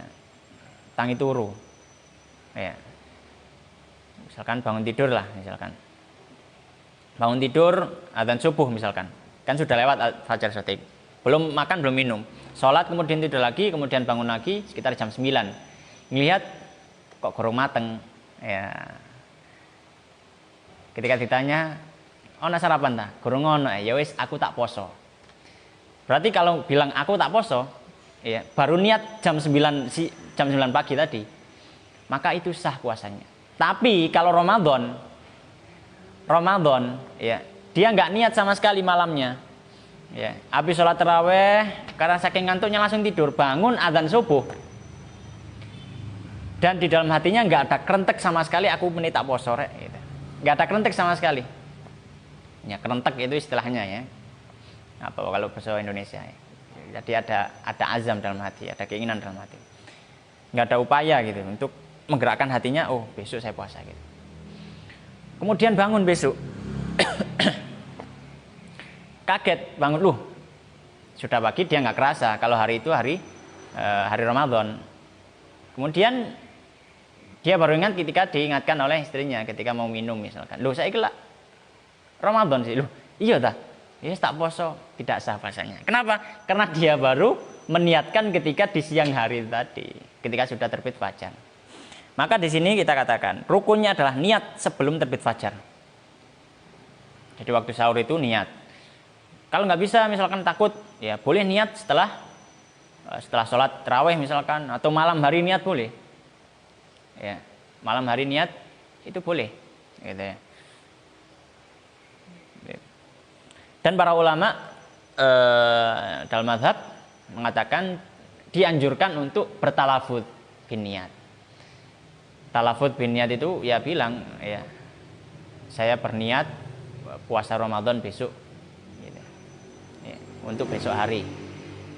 tangi turu, ya, misalkan bangun tidur lah, bangun tidur adzan subuh misalkan, kan sudah lewat fajar shadiq, belum makan belum minum, sholat kemudian tidur lagi, kemudian bangun lagi sekitar jam 9, ngelihat kok gorong mateng, ya. Ketika ditanya, "Ono sarapan ta?" "Gorong ono." "Ya wis, aku tak poso." Berarti kalau bilang aku tak poso, ya, baru niat jam 9 pagi tadi, maka itu sah puasanya. Tapi kalau Ramadan, ya, dia nggak niat sama sekali malamnya. Ya, habis sholat taraweh, karena saking ngantuknya langsung tidur, bangun adzan subuh. Dan di dalam hatinya nggak ada kerentek sama sekali, aku menit tak poso rek, gitu. Nggak ada kerentek sama sekali. Ya, kerentek itu istilahnya ya. Apa kalau bahasa Indonesia ya. Jadi ada azam dalam hati, ada keinginan dalam hati. Nggak ada upaya gitu untuk menggerakkan hatinya, oh besok saya puasa gitu. Kemudian bangun besok. Kaget bangun, loh sudah pagi, dia nggak kerasa kalau hari itu hari Ramadan. Kemudian dia baru ingat ketika diingatkan oleh istrinya ketika mau minum misalkan. Loh saya kira Ramadan sih. Loh iya dah. Ya tak poso, tidak sah puasanya. Kenapa? Karena dia baru meniatkan ketika di siang hari tadi, ketika sudah terbit fajar. Maka di sini kita katakan rukunnya adalah niat sebelum terbit fajar. Jadi waktu sahur itu niat. Kalau nggak bisa misalkan takut, ya boleh niat setelah sholat tarawih misalkan, atau malam hari niat boleh. Ya, malam hari niat itu boleh, gitu ya. Dan para ulama dalam mazhab mengatakan dianjurkan untuk bertalafud bin niat. Talafud bin niat itu ya bilang, ya saya berniat puasa Ramadan besok, gitu. Ya, untuk besok hari.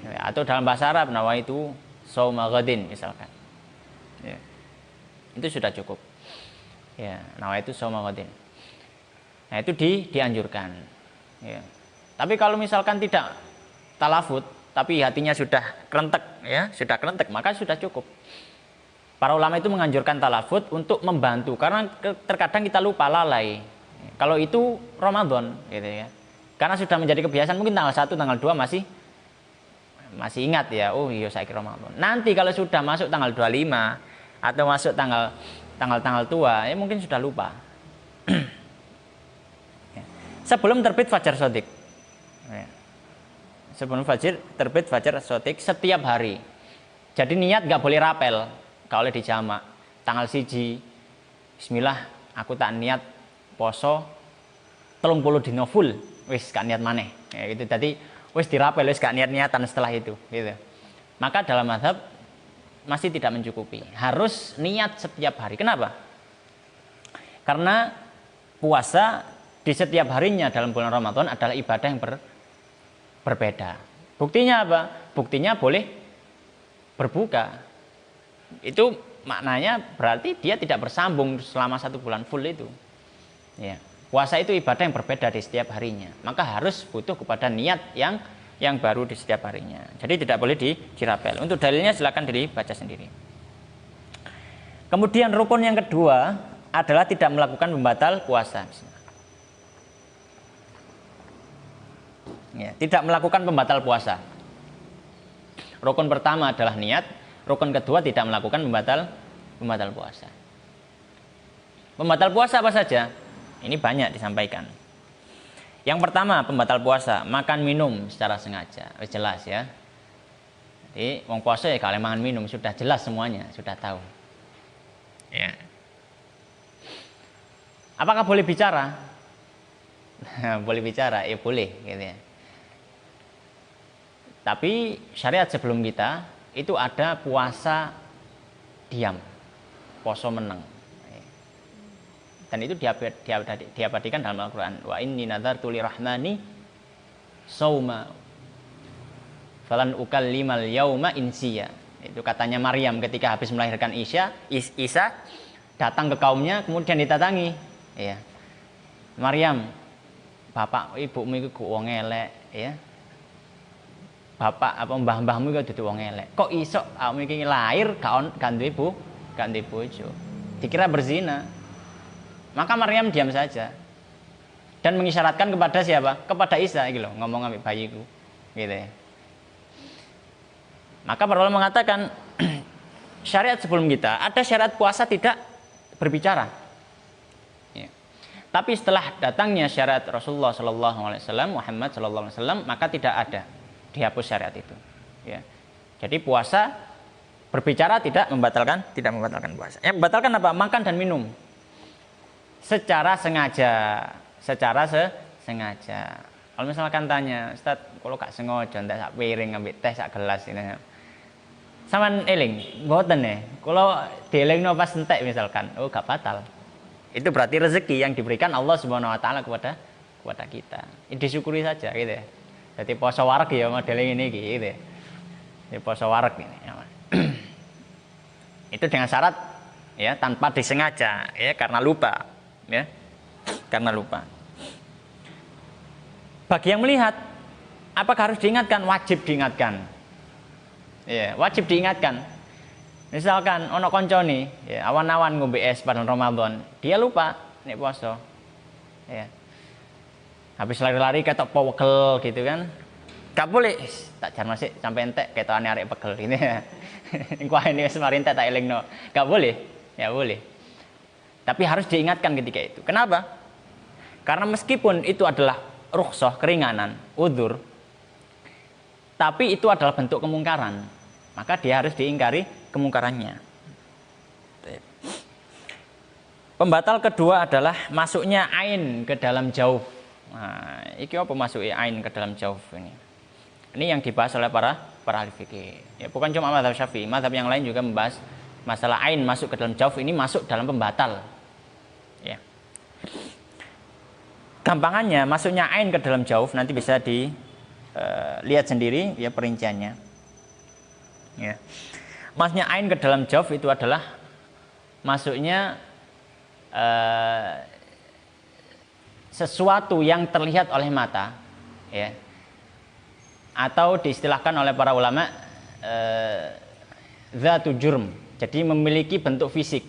Ya, atau dalam bahasa Arab nawaitu shauma ghadin misalkan. Ya. Itu sudah cukup. Ya, nawaitu shauma ghadin. Nah, itu dianjurkan. Ya. Tapi kalau misalkan tidak talafut, tapi hatinya sudah kerentek, ya, maka sudah cukup. Para ulama itu menganjurkan talafut untuk membantu, karena terkadang kita lupa, lalai. Kalau itu Ramadan, gitu ya. Karena sudah menjadi kebiasaan, mungkin tanggal 1, tanggal 2 masih ingat ya, oh iya saya kira Ramadan. Nanti kalau sudah masuk tanggal 25 atau masuk tanggal tua, ya mungkin sudah lupa. Sebelum terbit fajar shadiq, sebelum terbit fajar shadiq setiap hari. Jadi niat nggak boleh rapel. Kalau di jamak tanggal 1, Bismillah, aku tak niat poso 30 dino full, wis gak niat maneh. Ya, gitu. Jadi wis dirapel, wis gak niat-niatan setelah itu, gitu. Maka dalam mazhab masih tidak mencukupi. Harus niat setiap hari. Kenapa? Karena puasa di setiap harinya dalam bulan Ramadan adalah ibadah yang berbeda. Buktinya apa? Buktinya boleh berbuka. Itu maknanya berarti dia tidak bersambung selama 1 bulan full itu. Ya. Puasa itu ibadah yang berbeda di setiap harinya. Maka harus butuh kepada niat yang baru di setiap harinya. Jadi tidak boleh dirapel. Untuk dalilnya silakan dibaca sendiri. Kemudian rukun yang kedua adalah tidak melakukan pembatal puasa. Ya, tidak melakukan pembatal puasa. Rukun pertama adalah niat. Rukun kedua tidak melakukan pembatal puasa. Pembatal puasa apa saja? Ini banyak disampaikan. Yang pertama, pembatal puasa, makan minum secara sengaja. Jelas ya. Jadi wong puasa ya kalau makan minum sudah jelas semuanya, sudah tahu. Ya. Apakah boleh bicara? Boleh bicara, ya boleh gitu ya. Tapi syariat sebelum kita itu ada puasa diam, poso meneng. Dan itu diabadikan dalam Al-Quran. Wa inni nadzartu lirahmani sauma falan ukallimal yauma insiya. Itu katanya Maryam ketika habis melahirkan Isa datang ke kaumnya kemudian ditatangi. Ya. Maryam, bapak ibumu itu wong elek, ya. Bapak apa mbah-mbahmu itu dudu wong elek. Kok iso awakmu iki lahir gak duwe ibu, gak duwe bojo. Dikira berzina. Maka Maryam diam saja dan mengisyaratkan kepada siapa? Kepada Isa gitu loh, ngomong ambil bayiku gitu ya. Maka para ulama mengatakan syariat sebelum kita ada syarat puasa tidak berbicara. Ya. Tapi setelah datangnya syariat Rasulullah SAW, Muhammad SAW, maka tidak ada, dihapus syariat itu. Ya. Jadi puasa berbicara tidak membatalkan puasa. Yang membatalkan apa? Makan dan minum. Secara sengaja. Kalau misalkan tanya, Ustaz, kalau gak sengaja ndak sak piring ngambil teh sak gelas ini. Saman eling, mboten ya. Kalau dielingno pas entek misalkan, oh gak batal. Itu berarti rezeki yang diberikan Allah Subhanahu wa taala kepada kita. Ini disyukuri saja gitu ya. Jadi poso wareg ya model ini gitu ya. Jadi poso wareg ini. Itu dengan syarat ya tanpa disengaja ya karena lupa. Ya, karena lupa. Bagi yang melihat, apakah harus diingatkan? Wajib diingatkan. Ya, wajib diingatkan. Misalkan ono koncone, ya, awan-awan ngombe es pada Ramadan, dia lupa nek poso. Ya. Habis lari-lari ketok pegel gitu kan. Gak boleh, tak jar masih sampai entek ketokane arek pegel ini. Engko ini wis mari entek tak elingno. Gak boleh. Ya boleh. Tapi harus diingatkan ketika itu. Kenapa? Karena meskipun itu adalah rukhsah, keringanan, udzur, tapi itu adalah bentuk kemungkaran. Maka dia harus diingkari kemungkarannya. Pembatal kedua adalah masuknya ain ke dalam jauh. Nah, iki apa masuknya ain ke dalam jauh ini? Ini yang dibahas oleh para ahli fikih. Ya, bukan cuma mazhab Syafi'i, mazhab yang lain juga membahas masalah ain masuk ke dalam jauh ini masuk dalam pembatal. Ya. Gampangannya masuknya ain ke dalam jauh nanti bisa dilihat sendiri ya perinciannya. Ya. Masuknya ain ke dalam jauh itu adalah masuknya sesuatu yang terlihat oleh mata, ya. Atau diistilahkan oleh para ulama dzatu jurm. Jadi memiliki bentuk fisik.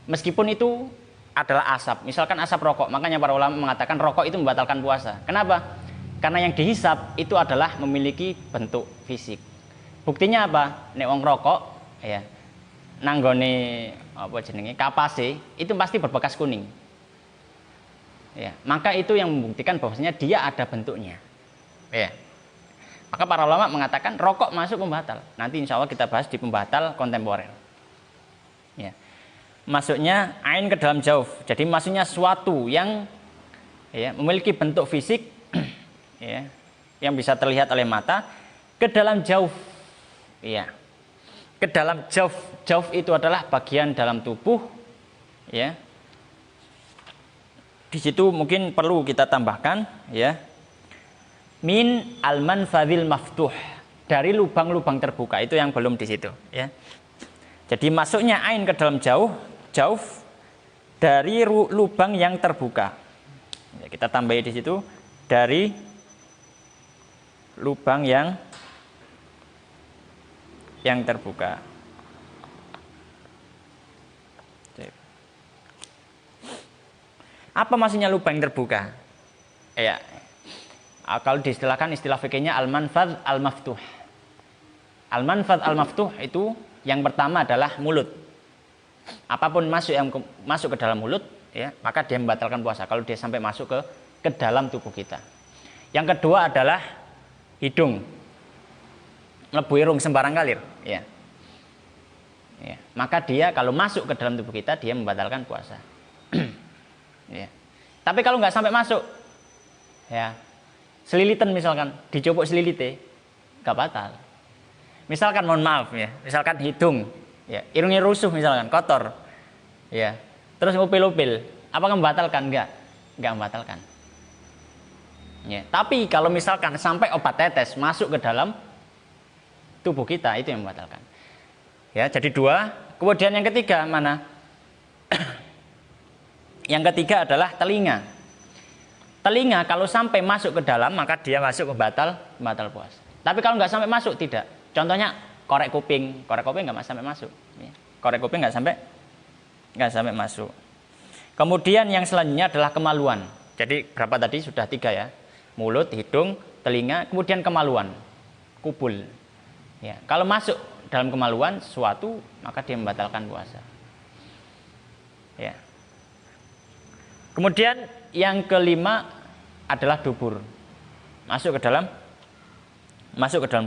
Meskipun itu adalah asap, misalkan asap rokok, makanya para ulama mengatakan rokok itu membatalkan puasa. Kenapa? Karena yang dihisap itu adalah memiliki bentuk fisik. Buktinya apa? Nek wong rokok, ya, nanggone apa jenenge kapase itu pasti berbekas kuning. Ya, maka itu yang membuktikan bahwasanya dia ada bentuknya. Ya. Maka para ulama mengatakan rokok masuk pembatal. Nanti insya Allah kita bahas di pembatal kontemporer. Ya. Masuknya ain ke dalam jauh. Jadi masuknya suatu yang ya, memiliki bentuk fisik ya, yang bisa terlihat oleh mata ke dalam jauh. Ya. Ke dalam jauh. Jauh itu adalah bagian dalam tubuh ya. Di situ mungkin perlu kita tambahkan ya. Min al-manfadhil maftuh, dari lubang-lubang terbuka, itu yang belum di situ ya. Jadi masuknya ain ke dalam jauh dari lubang yang terbuka. Ya, kita tambahi di situ dari lubang yang terbuka. Apa maksudnya lubang yang terbuka? Ya, kalau diistilahkan istilah fikihnya al-manfadh al-maftuh. Al-manfadh al-maftuh itu yang pertama adalah mulut. Apapun masuk ke dalam mulut, ya, maka dia membatalkan puasa kalau dia sampai masuk ke dalam tubuh kita. Yang kedua adalah hidung. Mlebu irung sembarang kalir, ya. Ya, maka dia kalau masuk ke dalam tubuh kita dia membatalkan puasa. Ya. Tapi kalau nggak sampai masuk, ya, selilitan misalkan, dicopok selilite, nggak batal. Misalkan mohon maaf ya, misalkan hidung, ya, irungnya rusuh misalkan, kotor, ya, terus ngupil-upil, apakah membatalkan? Nggak membatalkan. Ya. Tapi kalau misalkan sampai obat tetes masuk ke dalam tubuh kita, itu yang membatalkan. Ya, jadi dua. Kemudian yang ketiga mana? Yang ketiga adalah telinga. Telinga kalau sampai masuk ke dalam maka dia masuk ke batal puasa. Tapi kalau nggak sampai masuk tidak. Contohnya korek kuping nggak sampai masuk. Korek kuping nggak sampai masuk. Kemudian yang selanjutnya adalah kemaluan. Jadi berapa tadi sudah 3 ya. Mulut, hidung, telinga, kemudian kemaluan, kubul. Ya, kalau masuk dalam kemaluan sesuatu maka dia membatalkan puasa. Ya. Kemudian yang kelima adalah dubur. Masuk ke dalam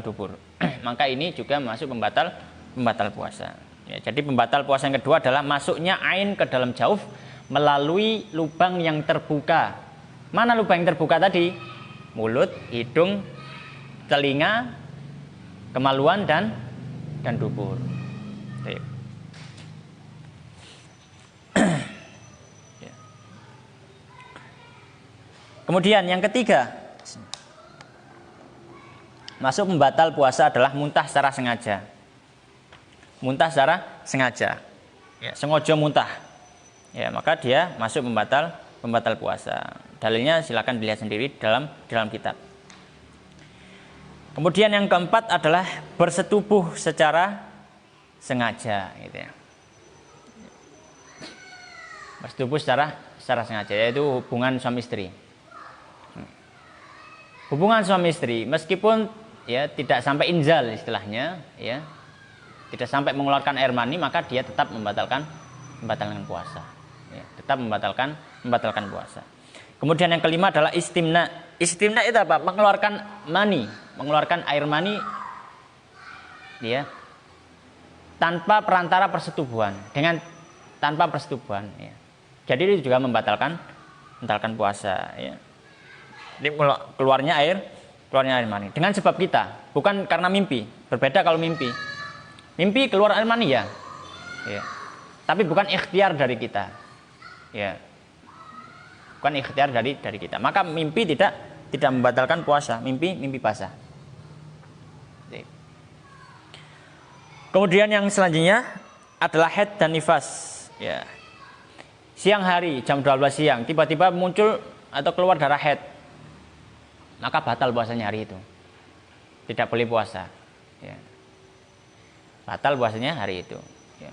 dubur. Maka ini juga masuk pembatal puasa. Ya, jadi pembatal puasa yang kedua adalah masuknya ain ke dalam jauf melalui lubang yang terbuka. Mana lubang yang terbuka tadi? Mulut, hidung, telinga, kemaluan dan dubur. Kemudian yang ketiga, masuk pembatal puasa adalah muntah secara sengaja. Muntah secara sengaja. Ya, sengaja muntah. Ya, maka dia masuk pembatal puasa. Dalilnya silakan dilihat sendiri dalam kitab. Kemudian yang keempat adalah bersetubuh secara sengaja, gitu ya. Bersetubuh secara sengaja, yaitu hubungan suami istri. Hubungan suami istri meskipun ya tidak sampai inzal istilahnya, ya, tidak sampai mengeluarkan air mani, maka dia tetap membatalkan puasa, ya, tetap membatalkan puasa. Kemudian yang kelima adalah istimna. Istimna itu apa? Mengeluarkan air mani, ya, tanpa perantara persetubuhan, tanpa persetubuhan, ya. Jadi itu juga membatalkan puasa, ya. Ini keluarnya air mani dengan sebab kita, bukan karena mimpi. Berbeda kalau mimpi keluar air mani ya, tapi bukan ikhtiar dari kita, ya, bukan ikhtiar dari kita. Maka mimpi tidak membatalkan puasa, mimpi basah. Kemudian yang selanjutnya adalah haid dan nifas, ya. Siang hari jam 12 siang tiba-tiba muncul atau keluar darah haid, maka batal puasanya hari itu. Tidak boleh puasa, ya. Batal puasanya hari itu, ya.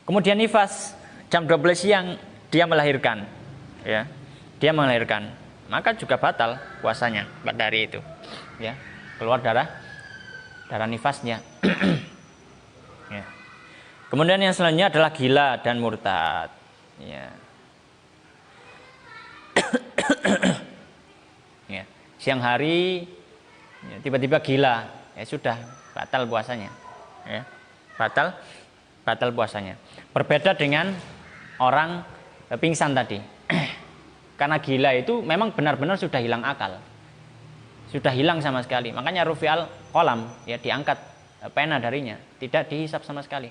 Kemudian nifas jam 12 siang dia melahirkan, ya. Dia melahirkan, maka juga batal puasanya pada hari itu, ya. Keluar darah nifasnya. Ya. Kemudian yang selanjutnya adalah gila dan murtad, ya. Ya. Siang hari ya, tiba-tiba gila, ya sudah batal puasanya, ya. Batal puasanya. Berbeda dengan orang pingsan tadi. Karena gila itu memang benar-benar sudah hilang akal, sudah hilang sama sekali. Makanya rufi'al qalam, ya, diangkat pena darinya, tidak dihisap sama sekali.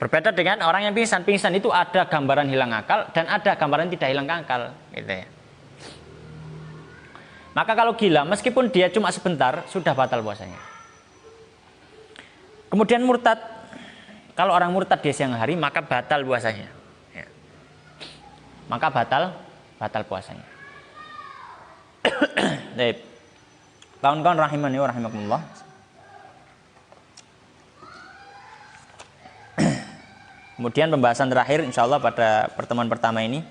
Berbeda dengan orang yang pingsan. Pingsan itu ada gambaran hilang akal dan ada gambaran tidak hilang akal, gitu ya. Maka kalau gila, meskipun dia cuma sebentar, sudah batal puasanya. Kemudian murtad, kalau orang murtad di siang hari, maka batal puasanya, ya. Maka batal batal puasanya. Baik. Kawan-kawan rahimani wa rahimakumullah. Kemudian pembahasan terakhir insyaallah pada pertemuan pertama ini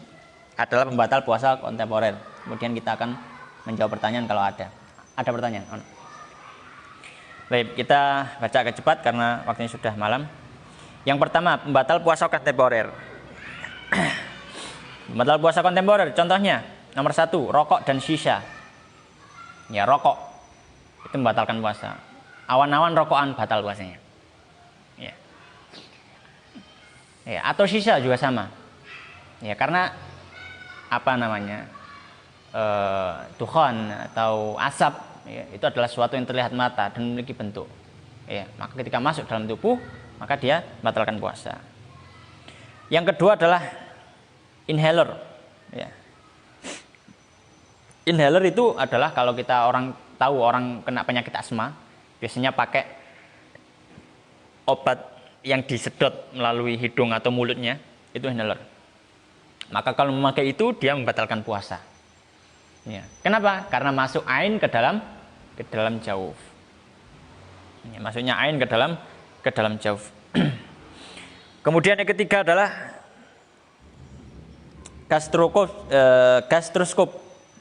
adalah pembatal puasa kontemporer. Kemudian kita akan menjawab pertanyaan kalau ada. Ada pertanyaan? Baik, kita baca agak cepat karena waktunya sudah malam. Yang pertama, pembatal puasa kontemporer. Pembatal puasa kontemporer, contohnya nomor 1, rokok dan shisha. Ya, rokok itu membatalkan puasa. Awan-awan rokokan batal puasanya. Ya. Ya, atau shisha juga sama. Ya, karena apa namanya? Dukhan atau asap, ya, itu adalah sesuatu yang terlihat mata dan memiliki bentuk. Ya, maka ketika masuk dalam tubuh, maka dia membatalkan puasa. Yang kedua adalah inhaler. Ya. Inhaler itu adalah kalau kita tahu orang kena penyakit asma, biasanya pakai obat yang disedot melalui hidung atau mulutnya, itu inhaler. Maka kalau memakai itu dia membatalkan puasa. Ya. Kenapa? Karena masuk ain ke dalam jauf. Ya, masuknya ain ke dalam jauf. Kemudian yang ketiga adalah gastroskop.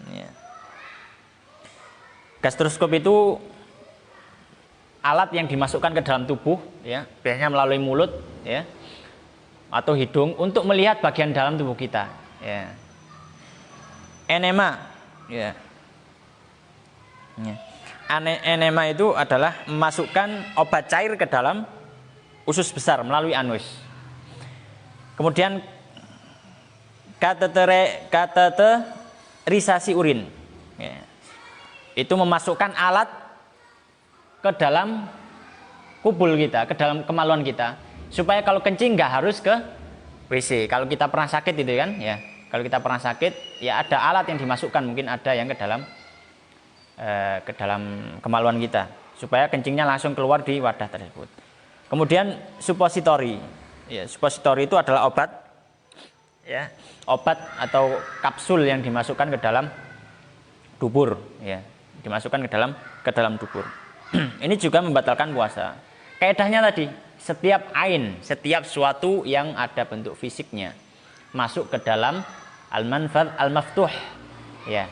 Ya. Gastroskop itu alat yang dimasukkan ke dalam tubuh, ya, biasanya melalui mulut, ya, atau hidung untuk melihat bagian dalam tubuh kita. Ya. Enema. Ya. Ya. Enema itu adalah memasukkan obat cair ke dalam usus besar melalui anus. Kemudian kateterisasi urin. Ya. Itu memasukkan alat ke dalam kubul kita, ke dalam kemaluan kita, supaya kalau kencing nggak harus ke WC. Kalau kita pernah sakit itu kan, ya. Kalau kita pernah sakit, ya ada alat yang dimasukkan, mungkin ada yang ke dalam kemaluan kita, supaya kencingnya langsung keluar di wadah tersebut. Kemudian supositori. Ya, supositori itu adalah obat, ya, obat atau kapsul yang dimasukkan ke dalam dubur, ya, dimasukkan ke dalam dubur. Ini juga membatalkan puasa. Kaedahnya tadi, setiap ain, setiap suatu yang ada bentuk fisiknya masuk ke dalam al-manfadh al-maftuh, ya,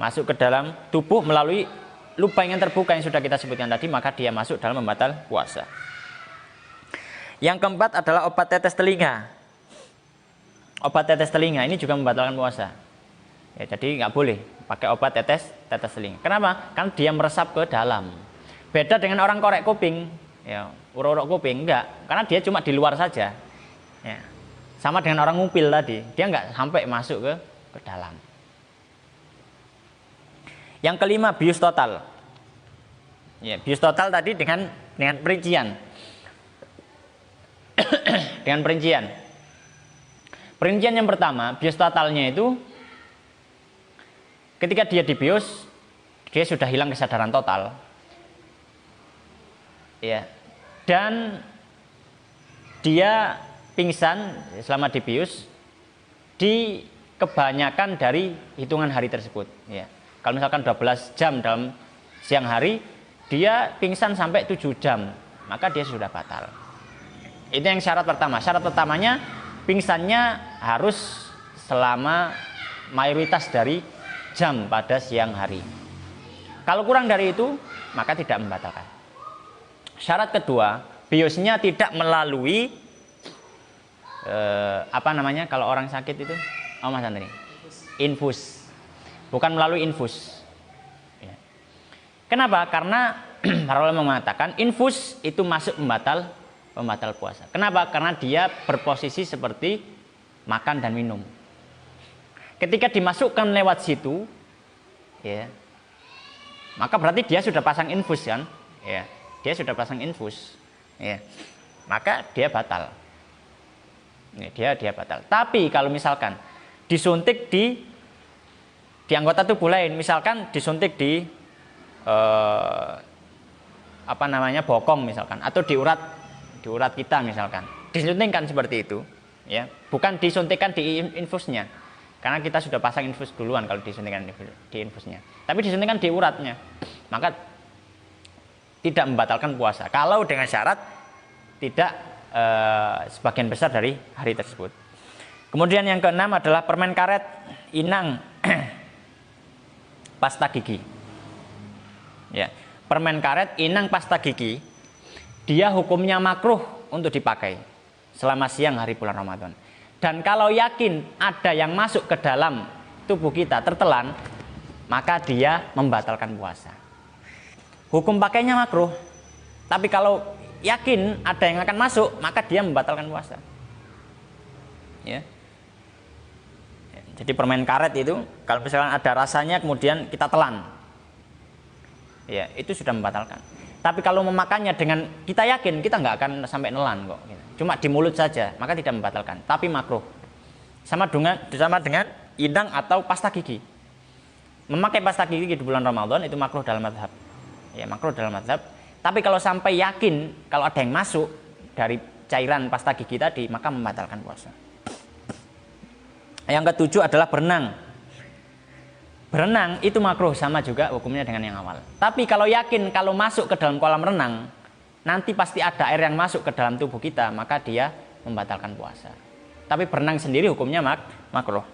masuk ke dalam tubuh melalui lubang yang terbuka yang sudah kita sebutkan tadi, maka dia masuk dalam membatal puasa. Yang keempat adalah obat tetes telinga. Obat tetes telinga ini juga membatalkan puasa. Ya, jadi nggak boleh pakai obat tetes telinga. Kenapa? Kan dia meresap ke dalam. Beda dengan orang korek kuping, ya, urut-urut kuping enggak, karena dia cuma di luar saja. Ya. Sama dengan orang ngupil tadi, dia nggak sampai masuk ke dalam. Yang kelima, bius total. Ya, bius total tadi dengan perincian. Dengan perincian. Perincian yang pertama, bius totalnya itu ketika dia dibius, dia sudah hilang kesadaran total. Ya. Dan dia pingsan selama dibius di kebanyakan dari hitungan hari tersebut, ya. Kalau misalkan 12 jam dalam siang hari, dia pingsan sampai 7 jam, maka dia sudah batal. Itu yang syarat pertama. Syarat pertamanya pingsannya harus selama mayoritas dari jam pada siang hari. Kalau kurang dari itu, maka tidak membatalkan. Syarat kedua, biusnya tidak melalui kalau orang sakit itu, Mas Andri, infus, bukan melalui infus. Ya. Kenapa? Karena para ulama mengatakan infus itu masuk pembatal puasa. Kenapa? Karena dia berposisi seperti makan dan minum. Ketika dimasukkan lewat situ, ya, maka berarti dia sudah pasang infus kan? Ya, dia sudah pasang infus. Ya, maka dia batal. Dia batal. Tapi kalau misalkan disuntik di anggota tubuh lain, misalkan disuntik di bokong misalkan, atau di urat kita misalkan, disuntikkan seperti itu, ya, bukan disuntikkan di infusnya, Karena kita sudah pasang infus duluan kalau disuntikan di infusnya. Tapi disuntikan di uratnya, maka tidak membatalkan puasa. Kalau dengan syarat tidak sebagian besar dari hari tersebut. Kemudian yang keenam adalah permen karet, inang, pasta gigi. Ya, permen karet, inang, pasta gigi, dia hukumnya makruh untuk dipakai selama siang hari bulan Ramadan. Dan kalau yakin ada yang masuk ke dalam tubuh kita tertelan, maka dia membatalkan puasa. Hukum pakainya makruh, tapi kalau yakin ada yang akan masuk, maka dia membatalkan puasa. Ya. Jadi permen karet itu, kalau misalkan ada rasanya kemudian kita telan, ya itu sudah membatalkan. Tapi kalau memakannya dengan kita yakin, kita nggak akan sampai nelan kok. Cuma di mulut saja, maka tidak membatalkan. Tapi makruh. Sama dengan inang atau pasta gigi. Memakai pasta gigi di bulan Ramadan itu makruh dalam mazhab. Ya, makruh dalam mazhab. Tapi kalau sampai yakin kalau ada yang masuk dari cairan pasta gigi tadi, maka membatalkan puasa. Yang ketujuh adalah berenang. Berenang itu makruh, sama juga hukumnya dengan yang awal. Tapi kalau yakin kalau masuk ke dalam kolam renang, nanti pasti ada air yang masuk ke dalam tubuh kita, maka dia membatalkan puasa. Tapi berenang sendiri hukumnya makruh.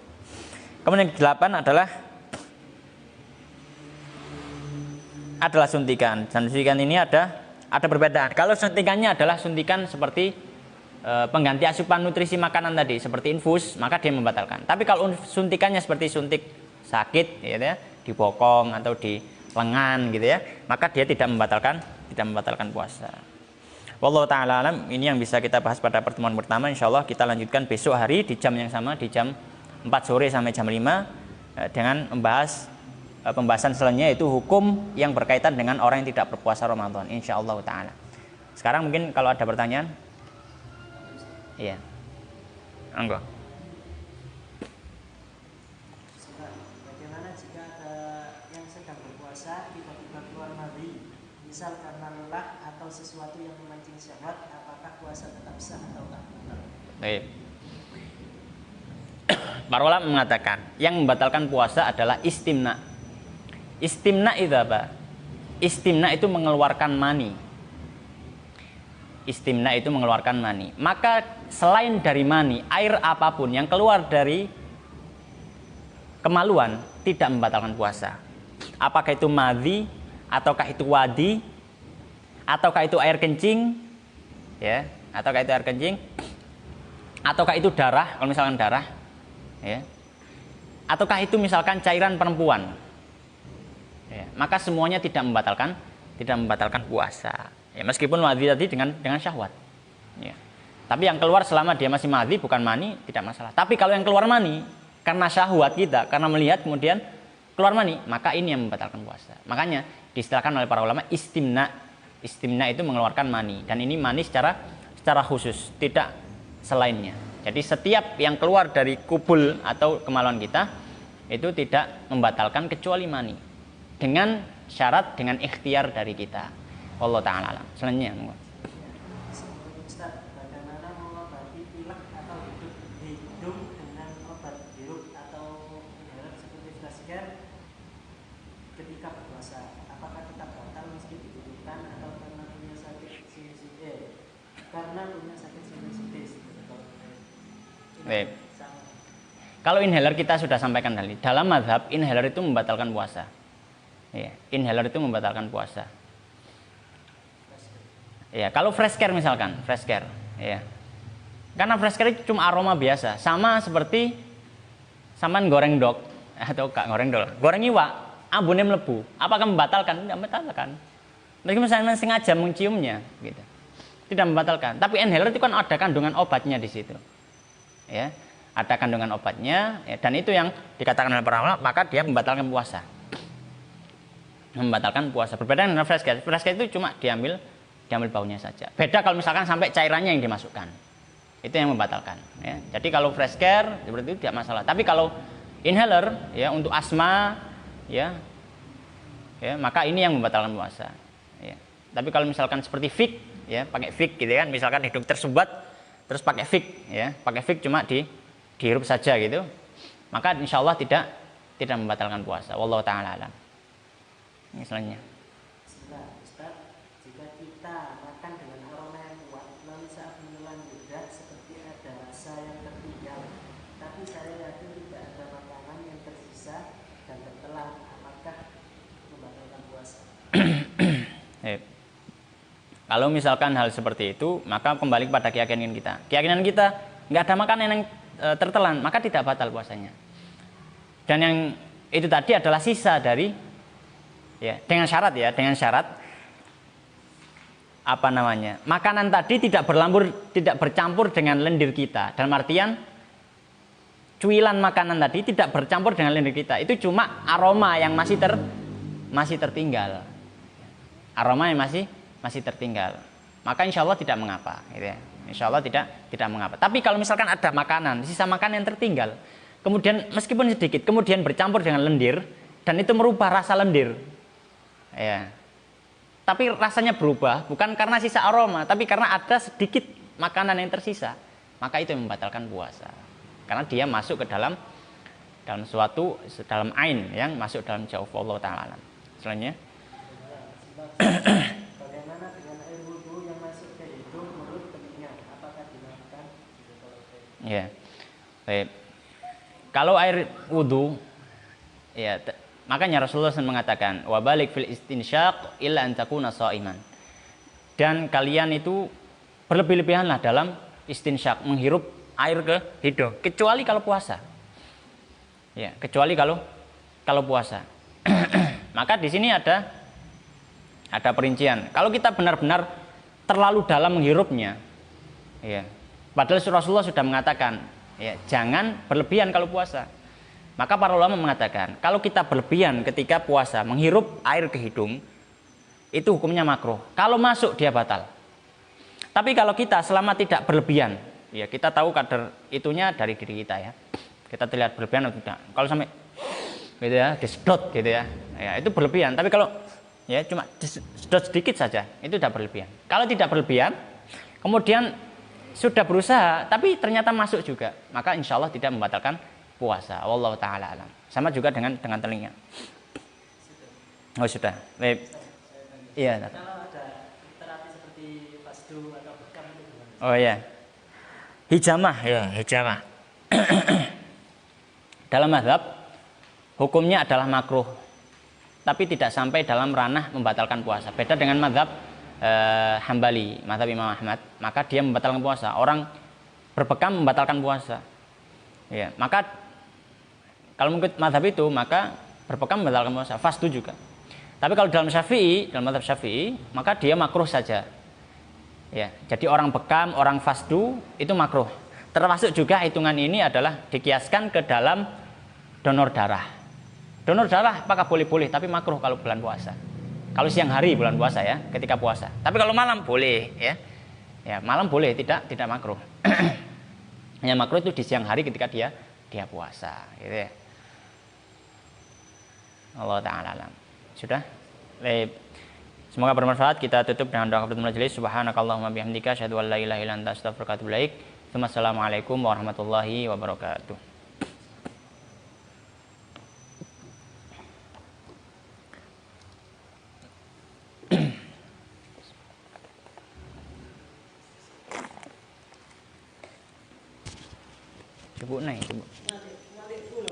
Kemudian yang ke-8 adalah suntikan. Dan suntikan ini ada perbedaan. Kalau suntikannya adalah suntikan seperti pengganti asupan nutrisi makanan tadi, seperti infus, maka dia membatalkan. Tapi kalau suntikannya seperti suntik sakit, gitu ya, di bokong atau di lengan, gitu ya, maka dia tidak membatalkan puasa. Wallahu ta'ala alam. Ini yang bisa kita bahas pada pertemuan pertama. Insyaallah kita lanjutkan besok hari di jam yang sama, di jam 4 sore sampai jam 5 dengan membahas pembahasan selanjutnya, yaitu hukum yang berkaitan dengan orang yang tidak berpuasa Ramadan. Insyaallah ta'ala. Sekarang mungkin kalau ada pertanyaan. Iya. Anggo. Bagaimana jika ada yang sedang berpuasa tiba-tiba keluar madhi, misal karena lelah atau sesuatu yang memancing syahwat, apakah puasa tetap sah atau tidak? Baik. Para ulama mengatakan yang membatalkan puasa adalah istimna. Istimna itu apa? Istimna itu mengeluarkan mani. Istimna itu mengeluarkan mani. Maka selain dari mani, air apapun yang keluar dari kemaluan tidak membatalkan puasa. Apakah itu madhi, ataukah itu wadi, ataukah itu air kencing, ya, ataukah itu air kencing, ataukah itu darah, kalau misalkan darah, ya, ataukah itu misalkan cairan perempuan, ya, maka semuanya tidak membatalkan puasa. Ya, meskipun madhi tadi dengan syahwat. Ya. Tapi yang keluar selama dia masih madhi bukan mani tidak masalah. Tapi kalau yang keluar mani karena syahwat kita, karena melihat kemudian keluar mani, maka ini yang membatalkan puasa. Makanya diistilahkan oleh para ulama istimna. Istimna itu mengeluarkan mani, dan ini mani secara khusus, tidak selainnya. Jadi setiap yang keluar dari kubul atau kemaluan kita itu tidak membatalkan kecuali mani. Dengan syarat, dengan ikhtiar dari kita. Allah ta'ala alam. Selanjutnya, Ustaz, bagaimana mengobati pilek atau hidung dengan obat sirup atau inhaler seperti flasker ketika berpuasa? Apakah kita batal meski dibutuhkan atau karena punya sakit sinusitis? Baik. Kalau inhaler kita sudah sampaikan tadi. Dalam mazhab inhaler itu membatalkan puasa. Ya, inhaler itu membatalkan puasa. Ya, kalau fresh care misalkan, fresh care, ya. Karena fresh care itu cuma aroma biasa, sama seperti saman goreng dok atau gak goreng dok, goreng iwak, ambune mlebu. Apakah membatalkan? Tidak membatalkan. Meskipun misalnya sengaja menciumnya, gitu. Tidak membatalkan. Tapi inhaler itu kan ada kandungan obatnya di situ, ya. Ada kandungan obatnya, ya, dan itu yang dikatakan oleh para ulama, maka dia membatalkan puasa. Membatalkan puasa. Berbeda dengan fresh care. Fresh care itu cuma diambil baunya saja. Beda kalau misalkan sampai cairannya yang dimasukkan, itu yang membatalkan. Ya. Jadi kalau fresh care seperti itu tidak masalah. Tapi kalau inhaler, ya untuk asma, ya, maka ini yang membatalkan puasa. Ya. Tapi kalau misalkan seperti fig, ya pakai fig, gitu kan, misalkan hidung tersumbat, terus pakai fig, ya pakai fig cuma dihirup saja gitu, maka insya Allah tidak membatalkan puasa. Wallahu taala alam. Ini selanjutnya. Sebentar, Ustaz, jika kita makan dengan aroma yang kuat, lalu saat menelan lidah seperti ada rasa yang tertinggal, tapi saya yakin tidak ada makanan yang tersisa dan tertelan, apakah membatalkan puasa? Kalau misalkan hal seperti itu, maka kembali kepada keyakinan kita. Keyakinan kita nggak ada makanan yang tertelan, maka tidak batal puasanya. Dan yang itu tadi adalah sisa dari, ya, dengan syarat apa namanya, makanan tadi tidak bercampur dengan lendir kita. Dalam artian cuilan makanan tadi tidak bercampur dengan lendir kita. Itu cuma aroma yang masih tertinggal. Aroma yang masih tertinggal. Maka insya Allah tidak mengapa, gitu ya. Insya Allah tidak mengapa. Tapi kalau misalkan ada makanan, sisa makanan yang tertinggal, kemudian meskipun sedikit, kemudian bercampur dengan lendir dan itu merubah rasa lendir, ya. Tapi rasanya berubah bukan karena sisa aroma, tapi karena ada sedikit makanan yang tersisa, maka itu yang membatalkan puasa. Karena dia masuk ke dalam ain yang masuk dalam jauh Allah Ta'ala. Selanjutnya. Bagaimana dengan air wudhu yang masuk ke hidung, mulut, telinga? Apakah dimakan? Ya, baik. Kalau air wudhu, ya, makanya Rasulullah SAW mengatakan, wabalik fil istinsyaq illa an takuna shaiman. Dan kalian itu berlebih-lebihanlah dalam istinsyaq, menghirup air ke hidung, kecuali kalau puasa. Ya, kecuali kalau puasa. Maka di sini ada perincian. Kalau kita benar-benar terlalu dalam menghirupnya, ya, padahal Rasulullah sudah mengatakan, ya, jangan berlebihan kalau puasa. Maka para ulama mengatakan, kalau kita berlebihan ketika puasa menghirup air ke hidung, itu hukumnya makruh. Kalau masuk dia batal. Tapi kalau kita selama tidak berlebihan, ya, kita tahu kadar itunya dari diri kita, ya. Kita terlihat berlebihan atau tidak. Kalau sampai gitu ya, disedot gitu ya, ya itu berlebihan. Tapi kalau ya cuma disedot sedikit saja, itu sudah berlebihan. Kalau tidak berlebihan, kemudian sudah berusaha, tapi ternyata masuk juga, maka insya Allah tidak membatalkan puasa. Wallahu ta'ala alam. Sama juga dengan telinga. Oh sudah. Baik. Iya. Kalau ada terapi seperti fasdu atau bekam itu gimana? Oh iya. Hijamah, ya, hijamah. Dalam mazhab hukumnya adalah makruh, tapi tidak sampai dalam ranah membatalkan puasa. Beda dengan mazhab Hambali, mazhab Imam Ahmad, maka dia membatalkan puasa. Orang berbekam membatalkan puasa. Ya, maka kalau mengikut mazhab itu, maka berbekam membatalkan puasa. Fasdu juga. Tapi kalau dalam mazhab Syafi'i, maka dia makruh saja. Ya, jadi orang bekam, orang fasdu itu makruh. Termasuk juga hitungan ini adalah dikiaskan ke dalam donor darah. Donor darah apakah boleh-boleh, tapi makruh kalau bulan puasa. Kalau siang hari bulan puasa, ya, ketika puasa. Tapi kalau malam boleh, ya. Ya, malam boleh, tidak makruh. Yang makruh itu di siang hari ketika dia puasa, gitu ya. Allah Ta'ala alam. Sudah? Baik. Semoga bermanfaat. Kita tutup dengan doa kafaratul majelis. Subhanakallahumma bihamdika asyhadu an la ilaha illa anta astaghfiruka wa atubu ilaik. Wassalamualaikum warahmatullahi wabarakatuh. Coba naik, coba. Nanti dulu,